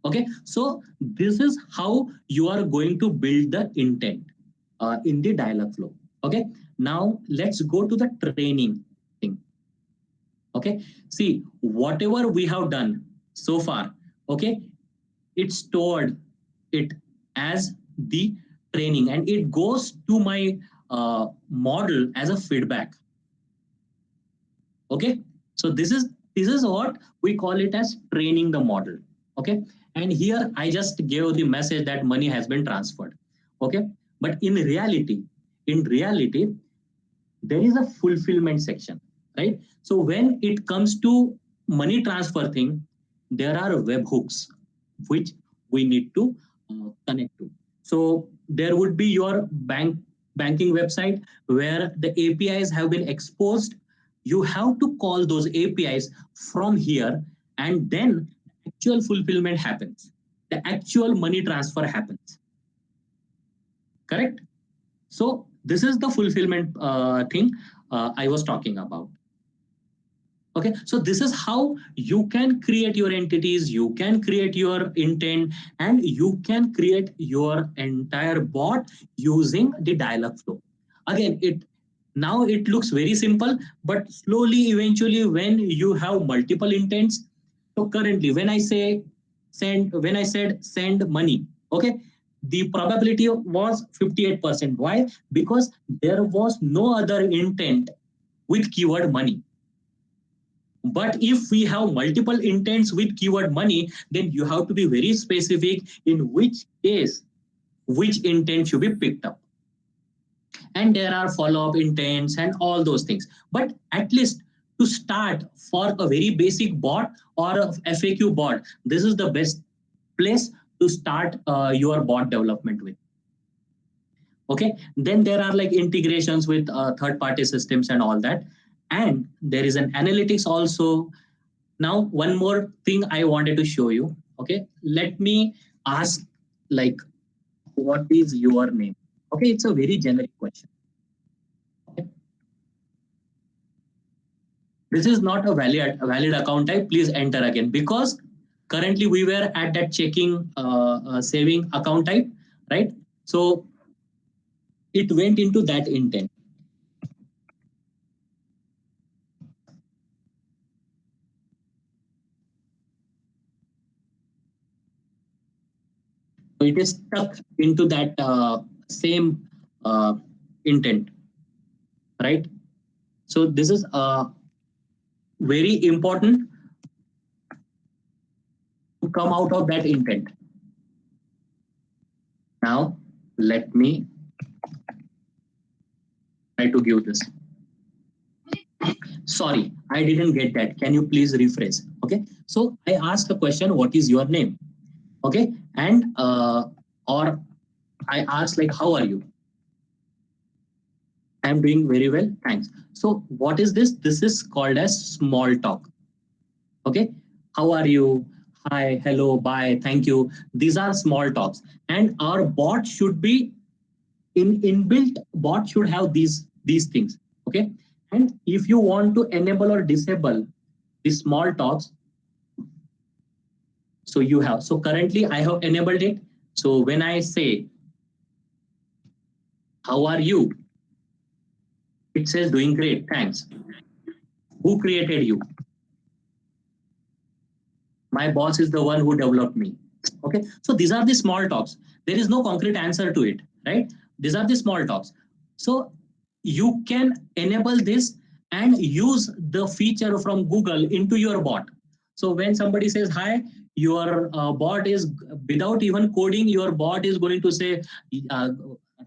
Okay, so this is how you are going to build the intent in the Dialogflow. Okay, now let's go to the training thing. Okay, see whatever we have done so far. Okay, it stored it as the training, and it goes to my model as a feedback. Okay, so this is what we call it as training the model. Okay, and here I just gave the message that money has been transferred. Okay, but in reality, there is a fulfillment section, right? So when it comes to money transfer thing, there are webhooks which we need to connect to. So there would be your banking website where the APIs have been exposed. You have to call those APIs from here, and then actual fulfillment happens. The actual money transfer happens. Correct? So this is the fulfillment thing I was talking about. Okay, so this is how you can create your entities, you can create your intent, and you can create your entire bot using the Dialogflow. Again, now it looks very simple, but slowly, eventually, when you have multiple intents, So currently, when I said send money, okay, the probability was 58%. Why? Because there was no other intent with keyword money. But if we have multiple intents with keyword money, then you have to be very specific in which case which intent should be picked up. And there are follow-up intents and all those things. But at least to start for a very basic bot or a FAQ bot, this is the best place to start your bot development with. Okay, then there are like integrations with third-party systems and all that. And there is an analytics also. Now, one more thing I wanted to show you. Okay, let me ask like, what is your name? Okay, it's a very generic question. Okay. This is not a valid account type. Please enter again, because currently we were at that checking saving account type, right? So it went into that intent. So it is stuck into that same intent, right? So this is very important to come out of that intent. Now, let me try to give this. Sorry, I didn't get that. Can you please rephrase? Okay. So I asked a question, what is your name? Okay. And or I asked like, how are you? I'm doing very well. Thanks. So what is this? This is called as small talk. Okay. How are you? Hi, hello, bye, thank you. These are small talks. And our bot should be inbuilt bot should have these things. Okay. And if you want to enable or disable the small talks, so you have. So currently I have enabled it. So when I say, how are you? It says doing great, thanks. Who created you? My boss is the one who developed me. Okay. So these are the small talks. There is no concrete answer to it, right? These are the small talks. So you can enable this and use the feature from Google into your bot. So when somebody says hi, your bot is, without even coding, your bot is going to say,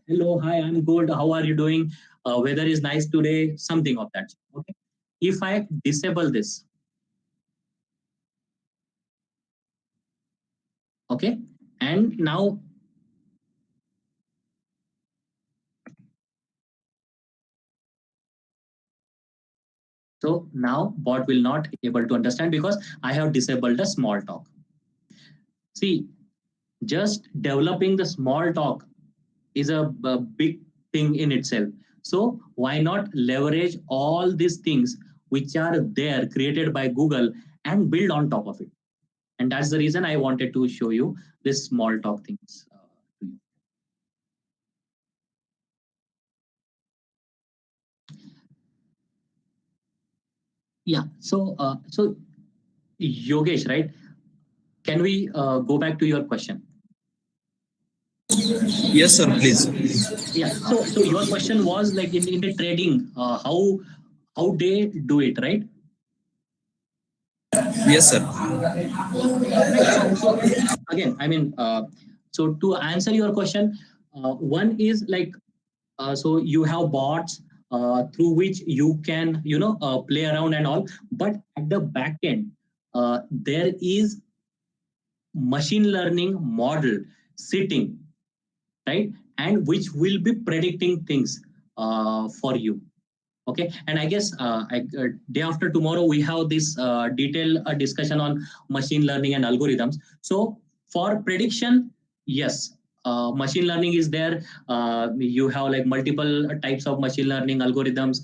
hello, hi, I'm good. How are you doing? Weather is nice today, something of that. Okay. If I disable this, okay, and now so now bot will not able to understand because I have disabled the small talk. See, just developing the small talk is a big thing in itself. So why not leverage all these things which are there created by Google and build on top of it? And that's the reason I wanted to show you this small talk things to you. Yeah. So so Yogesh, right? Can we go back to your question? Yes, sir, please. Yeah. So your question was like in the trading, how they do it, right? Yes, sir. Right. So again, I mean, so to answer your question, one is like, so you have bots through which you can, play around and all, but at the back end, there is machine learning model sitting, right? And which will be predicting things for you. Okay. And I guess day after tomorrow, we have this detailed discussion on machine learning and algorithms. So for prediction, yes, machine learning is there. You have like multiple types of machine learning algorithms,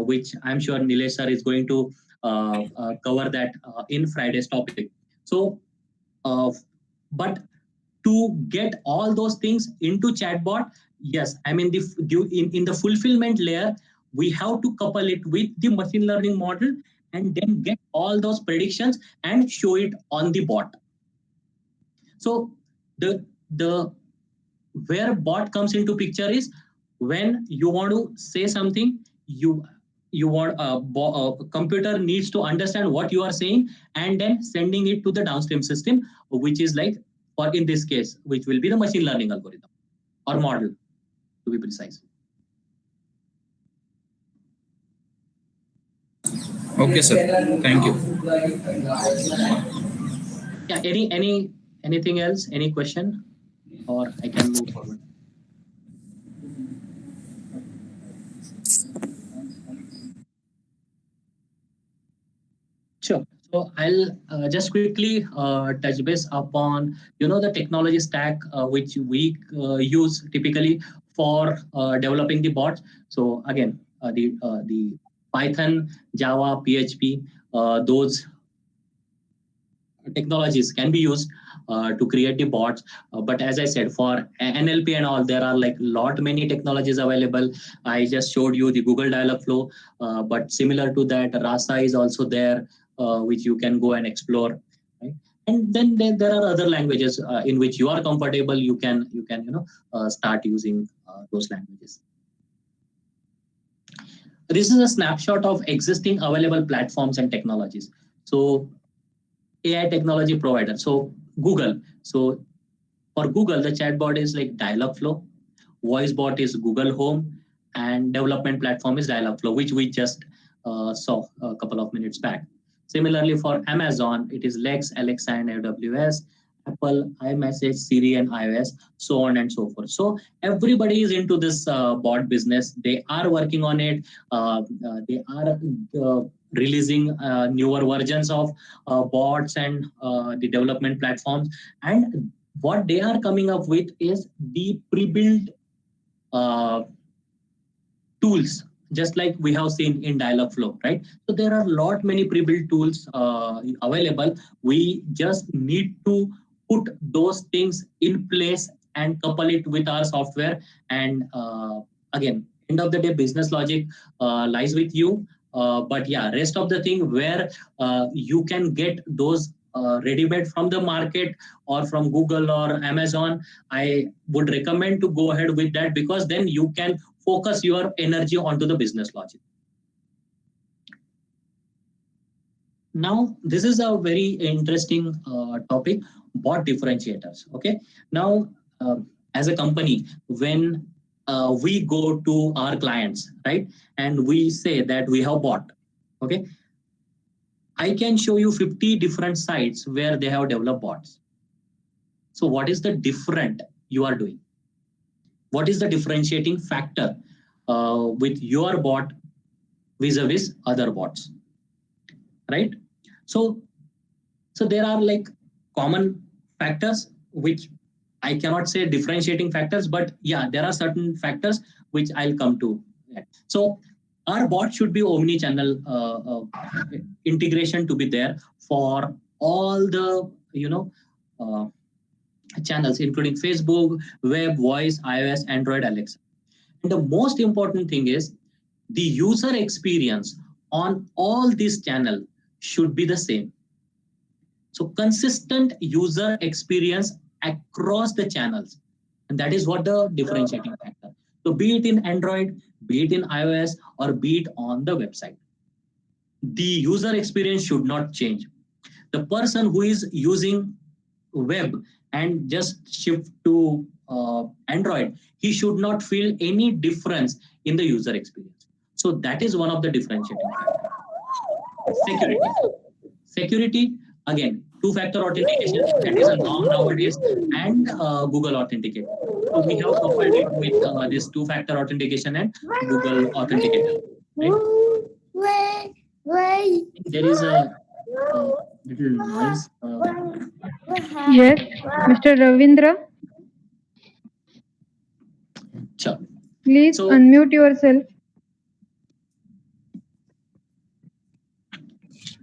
which I'm sure Nilesh sir is going to cover that in Friday's topic. So, but to get all those things into chatbot, yes, I mean, in the fulfillment layer, we have to couple it with the machine learning model and then get all those predictions and show it on the bot. So the where bot comes into picture is when you want to say something, you want a computer needs to understand what you are saying and then sending it to the downstream system, which is like, or in this case, which will be the machine learning algorithm or model, to be precise. Okay, sir. Thank you. Yeah. Anything else? Any question? Or I can move forward. Sure. So I'll just quickly touch base upon the technology stack which we use typically for developing the bots. So again, the Python, Java, PHP, those technologies can be used to create the bots. But as I said, for NLP and all, there are like many technologies available. I just showed you the Google Dialogflow, but similar to that, Rasa is also there, which you can go and explore. Right? And then there are other languages in which you are comfortable. You can start using those languages. This is a snapshot of existing available platforms and technologies. So AI technology provider. So Google. So for Google, the chatbot is like Dialogflow. Voice bot is Google Home, and development platform is Dialogflow, which we just saw a couple of minutes back. Similarly, for Amazon, it is Lex, Alexa, and AWS. Apple, iMessage, Siri, and iOS, so on and so forth. So everybody is into this bot business. They are working on it. They are releasing newer versions of bots and the development platforms. And what they are coming up with is the pre-built tools, just like we have seen in Dialogflow, right? So there are many pre-built tools available. We just need to put those things in place and couple it with our software. And again, end of the day, business logic lies with you. But yeah, rest of the thing where you can get those ready-made from the market or from Google or Amazon, I would recommend to go ahead with that, because then you can focus your energy onto the business logic. Now, this is a very interesting topic, bot differentiators. Okay. Now, as a company, when we go to our clients, right, and we say that we have bot, okay, I can show you 50 different sites where they have developed bots. So what is the different you are doing? What is the differentiating factor with your bot vis-a-vis other bots, right? So there are like common factors which I cannot say differentiating factors, but yeah, there are certain factors which I'll come to. So our bot should be omni-channel integration to be there for all the channels, including Facebook, web, voice, iOS, Android, Alexa. And the most important thing is the user experience on all these channels should be the same. So consistent user experience across the channels. And that is what the differentiating factor. So be it in Android, be it in iOS, or be it on the website, the user experience should not change. The person who is using web and just shift to Android, he should not feel any difference in the user experience. So that is one of the differentiating factors. Security, again, two-factor authentication, that is a norm nowadays, and Google Authenticator. So we have coupled it with this two-factor authentication and Google Authenticator. Right? There is a little noise. Yes, Mr. Ravindra, Sure. please So- unmute yourself.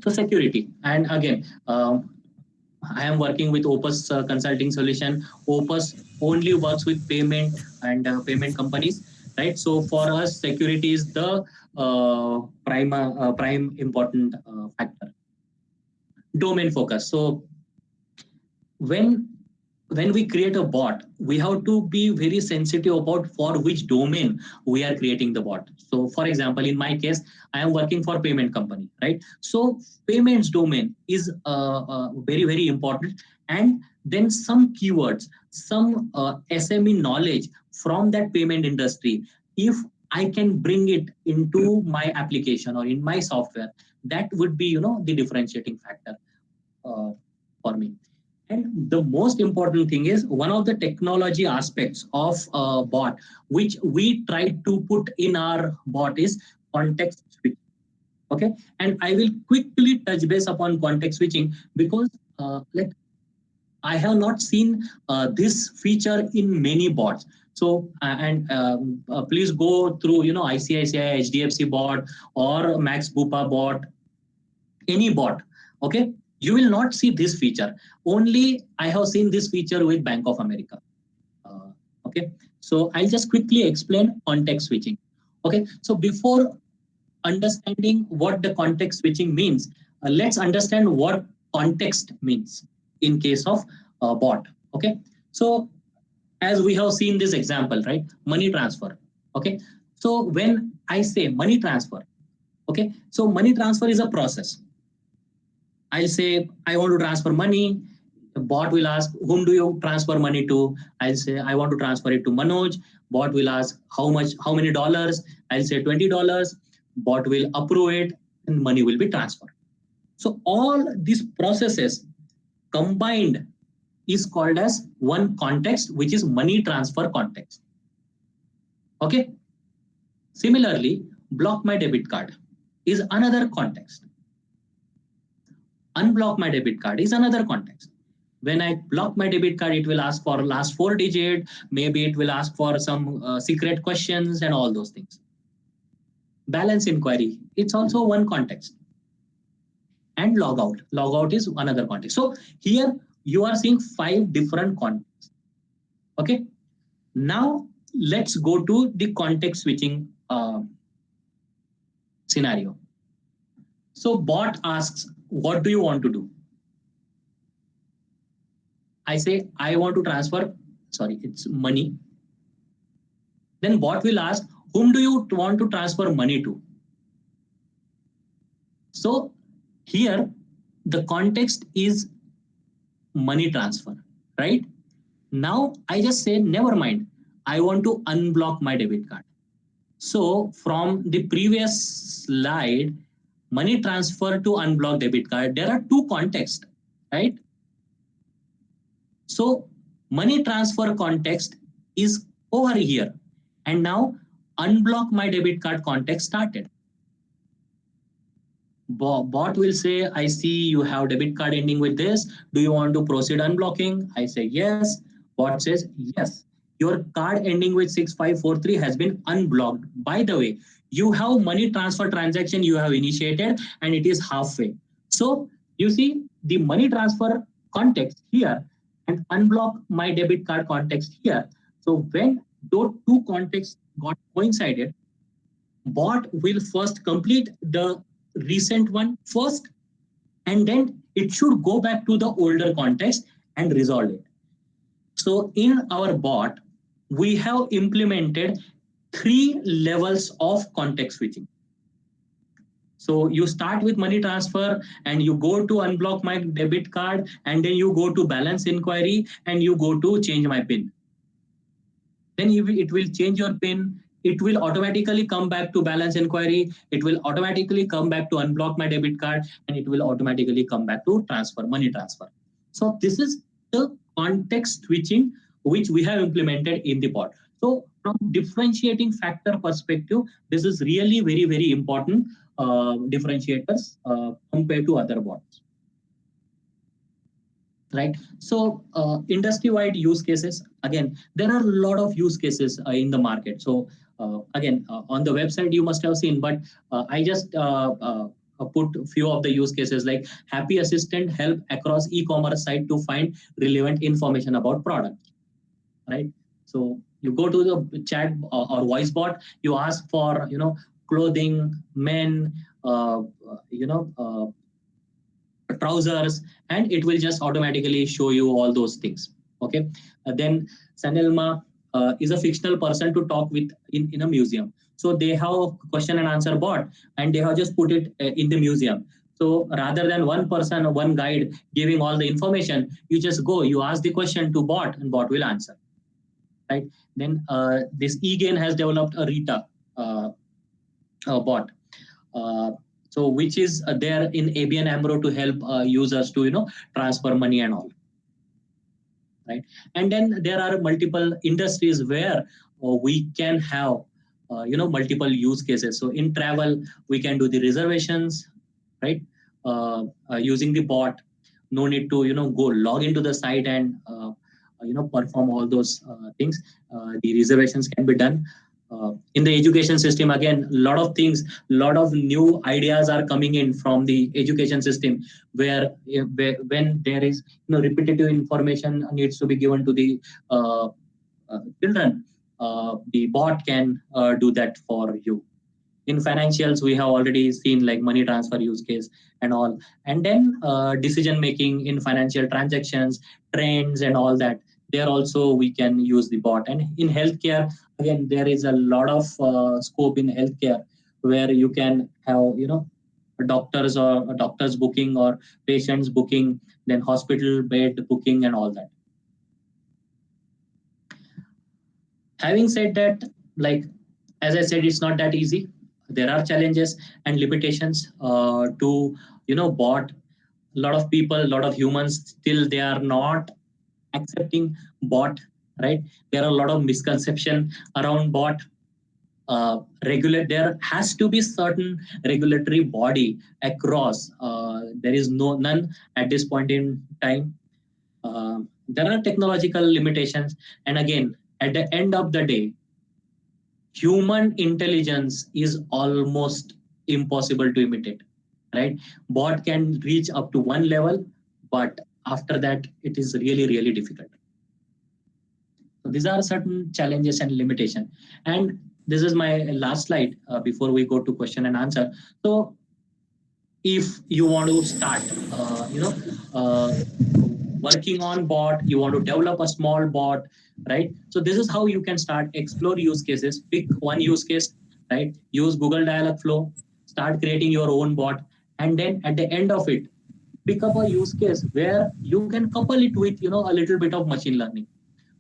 So security, and again, I am working with Opus Consulting Solution. Opus only works with payment and payment companies, right? So for us, security is the prime important factor. Domain focus. So when we create a bot, we have to be very sensitive about for which domain we are creating the bot. So for example, in my case, I am working for payment company, right? So payments domain is very, very important. And then some keywords, some SME knowledge from that payment industry, if I can bring it into my application or in my software, that would be, the differentiating factor for me. And the most important thing is one of the technology aspects of bot, which we try to put in our bot, is context switching. Okay, and I will quickly touch base upon context switching because I have not seen this feature in many bots. So please go through ICICI HDFC bot or Max Bupa bot, any bot. Okay, you will not see this feature. Only I have seen this feature with Bank of America. Okay, so I'll just quickly explain context switching. Okay, so before understanding what the context switching means, let's understand what context means in case of bot. Okay, so as we have seen this example, right? Money transfer. Okay, so when I say money transfer, okay, so money transfer is a process. I'll say I want to transfer money. The bot will ask, whom do you transfer money to? I'll say I want to transfer it to Manoj. Bot will ask how much, how many dollars? I'll say $20. Bot will approve it and money will be transferred. So all these processes combined is called as one context, which is money transfer context. Okay. Similarly, block my debit card is another context. Unblock my debit card is another context. When I block my debit card, it will ask for last 4 digits. Maybe it will ask for some secret questions and all those things. Balance inquiry, it's also one context. And logout. Logout is another context. So here you are seeing 5 different contexts. Okay. Now let's go to the context switching scenario. So bot asks, what do you want to do? I say, I want to transfer, it's money. Then bot will ask, whom do you want to transfer money to? So here the context is money transfer, right? Now I just say, never mind, I want to unblock my debit card. So from the previous slide, money transfer to unblock debit card, there are 2 contexts, right? So money transfer context is over here. And now unblock my debit card context started. Bot will say, I see you have debit card ending with this. Do you want to proceed unblocking? I say yes. Bot says, yes, your card ending with 6543 has been unblocked. By the way, you have money transfer transaction you have initiated and it is halfway. So you see the money transfer context here and unblock my debit card context here. So when those 2 contexts got coincided, bot will first complete the recent one first, and then it should go back to the older context and resolve it. So in our bot, we have implemented 3 levels of context switching. So you start with money transfer and you go to unblock my debit card, and then you go to balance inquiry and you go to change my PIN. Then it will change your PIN. It will automatically come back to balance inquiry. It will automatically come back to unblock my debit card, and it will automatically come back to money transfer. So this is the context switching which we have implemented in the bot. So from differentiating factor perspective, this is really very, very important differentiators compared to other bots. Right. So industry-wide use cases, again, there are a lot of use cases in the market. So again, on the website, you must have seen, but I just put a few of the use cases like Happy Assistant help across e-commerce site to find relevant information about product. Right. So You go to the chat or voice bot, you ask for, clothing, men, uh, you know, trousers, and it will just automatically show you all those things. Okay. Then Sanelma is a fictional person to talk with in a museum. So they have a question and answer bot, and they have just put it in the museum. So rather than one person or one guide giving all the information, you just go, you ask the question to bot, and bot will answer. Right. Then this eGain has developed a Rita bot. So which is there in ABN AMRO to help users to transfer money and all, right? And then there are multiple industries where we can have multiple use cases. So in travel, we can do the reservations, right? Using the bot. No need to go log into the site and perform all those things. The reservations can be done. In the education system, again, a lot of things, a lot of new ideas are coming in from the education system, where when there is repetitive information needs to be given to the children, the bot can do that for you. In financials, we have already seen like money transfer use case and all, and then decision making in financial transactions, trends and all that. There also we can use the bot. And in healthcare, again, there is a lot of scope in healthcare where you can have doctors or doctors booking or patients booking, then hospital bed booking and all that. Having said that, like as I said, it's not that easy. There are challenges and limitations to bot. A lot of people, a lot of humans still they are not accepting bot, right? There are a lot of misconception around bot. There has to be certain regulatory body across. There is none at this point in time. There are technological limitations, and again, at the end of the day, human intelligence is almost impossible to imitate, right? Bot can reach up to one level, but after that, it is really, really difficult. So these are certain challenges and limitation. And this is my last slide before we go to question and answer. So if you want to start, working on bot, you want to develop a small bot, right? So this is how you can start. Explore use cases, pick one use case, right? Use Google Dialogflow, start creating your own bot, and then at the end of it, pick up a use case where you can couple it with a little bit of machine learning,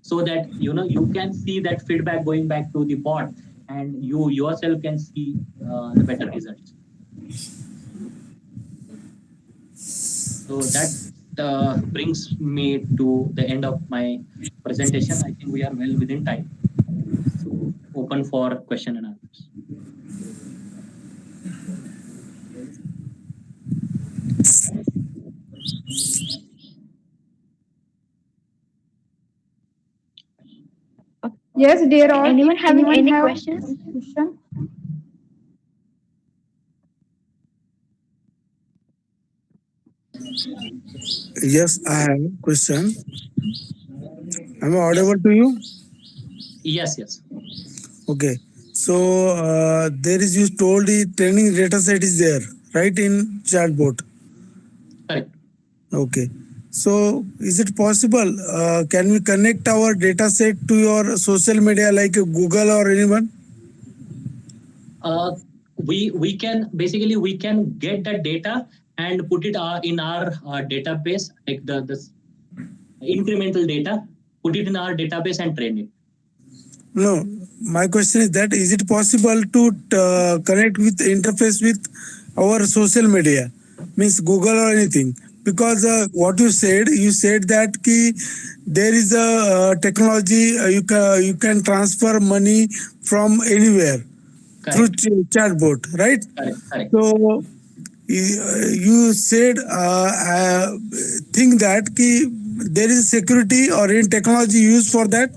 so that you can see that feedback going back to the bot, and you yourself can see the better results. So that brings me to the end of my presentation. I think we are well within time. So open for question and answers. Yes, dear all. Anyone having any have questions? question? Yes, I have a question. Am I audible to you? Yes. Okay. So there is, you told the training data set is there, right, in chatbot? Correct. Okay. So is it possible? Can we connect our data set to your social media like Google or anyone? We can basically get that data and put it in our database, like the incremental data, put it in our database and train it. No, my question is that is it possible to connect with interface with our social media, means Google or anything? Because what you said that there is a technology you can transfer money from anywhere. Correct. Through chatbot, right? Correct. So you said think that there is security or in technology used for that,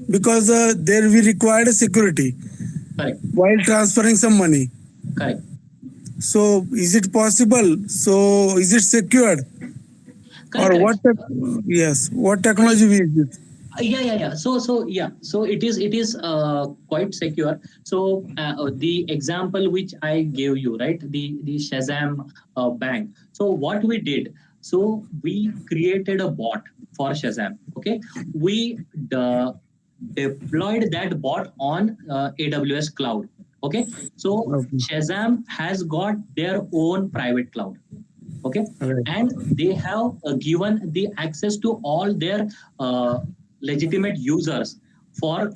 because there we required a security. Correct. While transferring some money. Correct. So is it possible? So is it secured? Correct. Or what? Yes. What technology we use? Yeah. So it is quite secure. So the example which I gave you, right? The Shazam bank. So what we did, so we created a bot for Shazam. Okay, we deployed that bot on AWS cloud. Okay, so Okay. Shazam has got their own private cloud. Okay, Right. and they have given the access to all their legitimate users for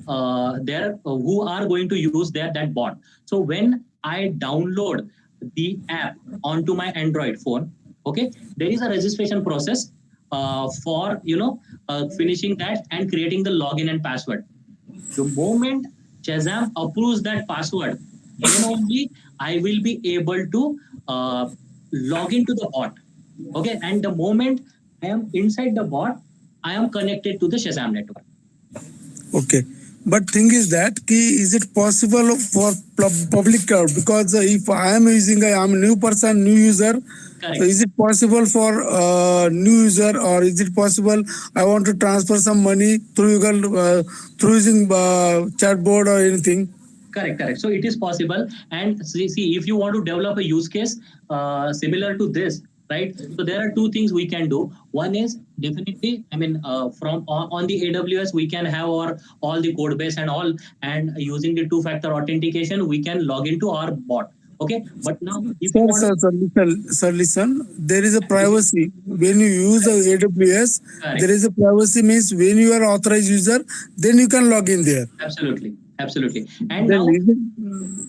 their who are going to use their that bot. So when I download the app onto my Android phone, okay, there is a registration process for finishing that and creating the login and password. The moment Shazam approves that password, then only I will be able to log into the bot. Okay, and the moment I am inside the bot, I am connected to the Shazam network. Okay. But thing is that is it possible for public cloud? Because if I am I'm a new person, new user. Correct. So is it possible for new user, or is it possible I want to transfer some money through Google through using chatbot or anything? Correct. So it is possible. And see, if you want to develop a use case similar to this, right? So there are two things we can do. One is definitely, I mean, from on the AWS, we can have our all the code base and all, and using the two-factor authentication, we can log into our bot. Okay, but now if you want Listen. There is a privacy when you use AWS. Correct. There is a privacy means when you are authorized user, then you can log in there. Absolutely. And Then now, is it-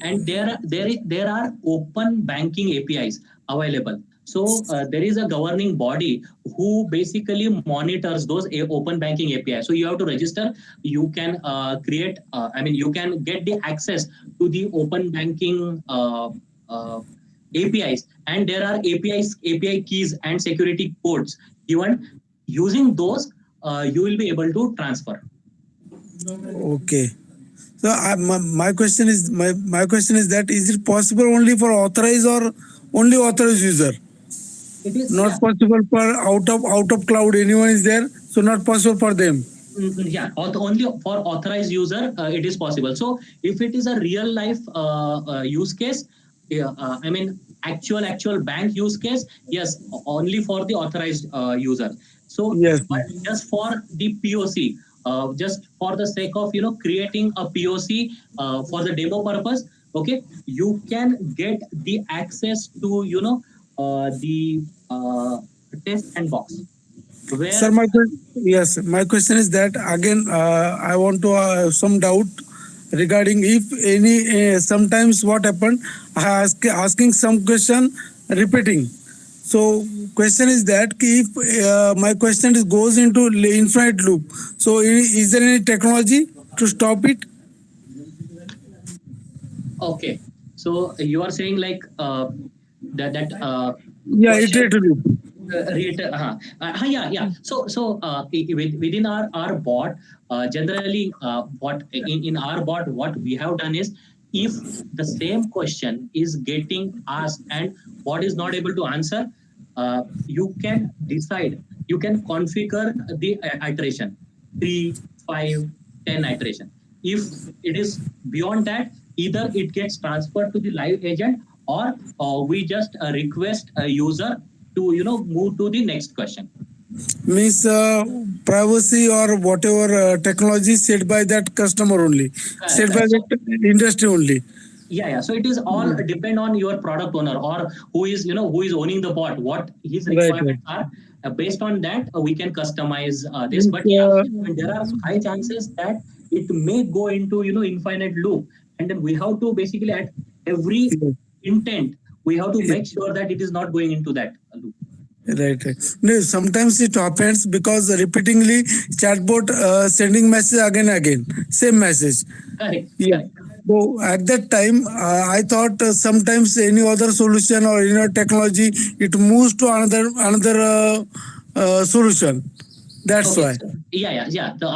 and there are open banking APIs available. So there is a governing body who basically monitors those open banking APIs. So you have to register. You can create. You can get the access to the open banking APIs, and there are API keys, and security codes given. Using those, you will be able to transfer. Okay. So my question is that is it possible only for authorized or only authorized user? It is Not possible for out of cloud. Anyone is there, so not possible for them. Only for authorized user it is possible. So if it is a real life use case, actual bank use case, yes, only for the authorized user. So Yes. but just for the POC, just for the sake of creating a POC for the demo purpose, okay, you can get the access to the test sandbox. Where Sir, my question is that again. I want to some doubt regarding if any. Sometimes what happened? Asking some question, repeating. So question is that if my question goes into infinite loop. So is there any technology to stop it? Okay, so you are saying like that Yeah, question, iterative loop. yeah. So within our bot, generally, what in our bot, what we have done is, if the same question is getting asked and bot is not able to answer, you can decide. You can configure the iteration 3, 5, 10 iteration. If it is beyond that, either it gets transferred to the live agent, or we just request a user to move to the next question. Means privacy or whatever technology set by that customer only, set by So, that industry only. so it is all depend on your product owner, or who is owning the bot, what his Right, requirements are. Based on that, we can customize this. But and there are high chances that it may go into infinite loop, and then we have to basically, at every intent, we have to make sure that it is not going into that loop. Right. No, sometimes it happens because repeatedly chatbot sending message again and again, same message. Correct. Yeah. So at that time, I thought sometimes any other solution or technology, it moves to another solution. That's why. Yeah. The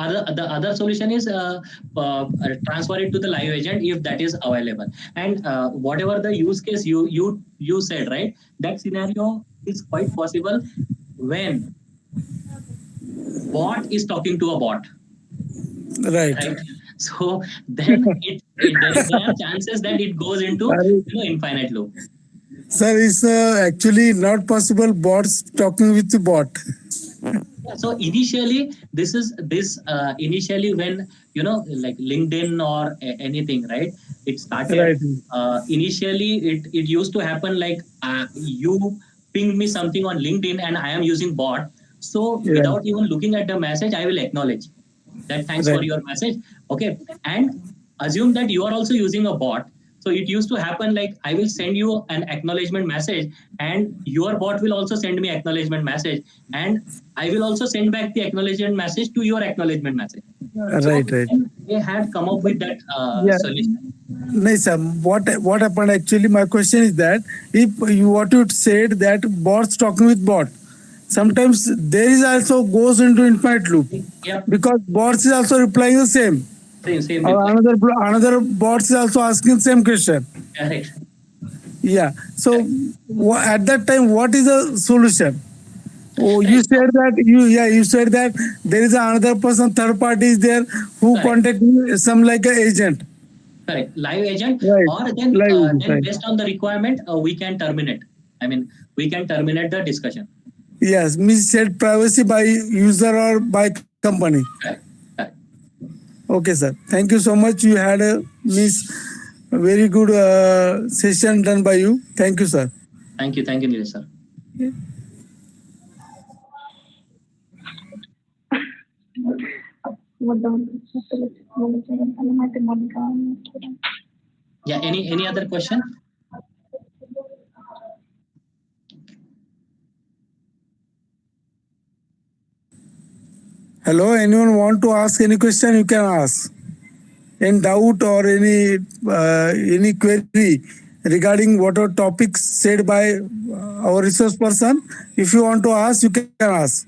other solution is transfer it to the live agent if that is available. And whatever the use case you said, right? That scenario is quite possible when bot is talking to a bot. Right. right? So then there are chances that it goes into infinite loop. Sir, it's actually not possible bots talking with the bot. Yeah, so initially initially when like LinkedIn or anything, right? It started. Right. Initially it used to happen like you pinged me something on LinkedIn and I am using bot. So Yeah. without even looking at the message, I will acknowledge that thanks for Right. your message. Okay. And assume that you are also using a bot. So it used to happen like I will send you an acknowledgement message and your bot will also send me acknowledgement message, and I will also send back the acknowledgement message to your acknowledgement message. So Right. they had come up with that Yeah. solution. No, sir. What happened actually? My question is that if you what you said that bots talking with bot, sometimes there is also goes into infinite loop Yeah, because bots is also replying the same. same Or reply. another bots is also asking same question. Correct. Yeah. So at that time, what is the solution? Oh, you Right. said that you said that there is another person, third party is there who Correct. contact you, some like an agent. Correct. Live agent, Right. or then Live. then Right. based on the requirement, we can terminate. I mean, we can terminate the discussion. Yes, means set privacy by user or by company. Correct. Correct. Okay, sir. Thank you so much. You had a very good session done by you. Thank you, sir. Thank you, Nilesh sir. Yeah. Any other question? Hello, anyone want to ask any question? You can ask. Any doubt or any query regarding whatever topics said by our resource person? If you want to ask, you can ask.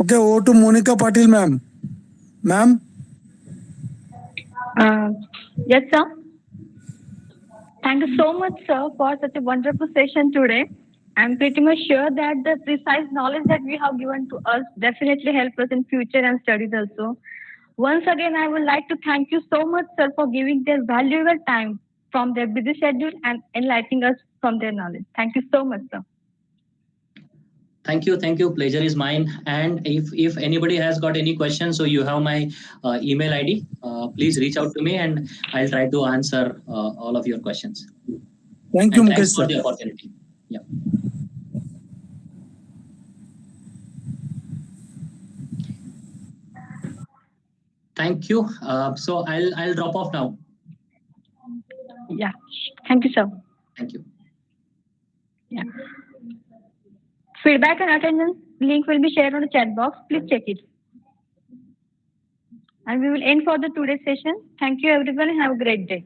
Okay, over to Monica Patil, ma'am. Ma'am. Yes, sir. Thank you so much, sir, for such a wonderful session today. I'm pretty much sure that the precise knowledge that we have given to us definitely help us in future and studies also. Once again, I would like to thank you so much, sir, for giving their valuable time from their busy schedule and enlightening us from their knowledge. Thank you so much, sir. Thank you. Pleasure is mine. And if anybody has got any questions, so you have my email ID. Please reach out to me, and I'll try to answer all of your questions. Thank you, And Mukesh, thanks for sir. the opportunity. Yeah. Thank you. So I'll drop off now. Yeah. Thank you, sir. Thank you. Yeah. Feedback and attendance link will be shared on the chat box. Please check it. And we will end for the today's session. Thank you, everyone, and have a great day.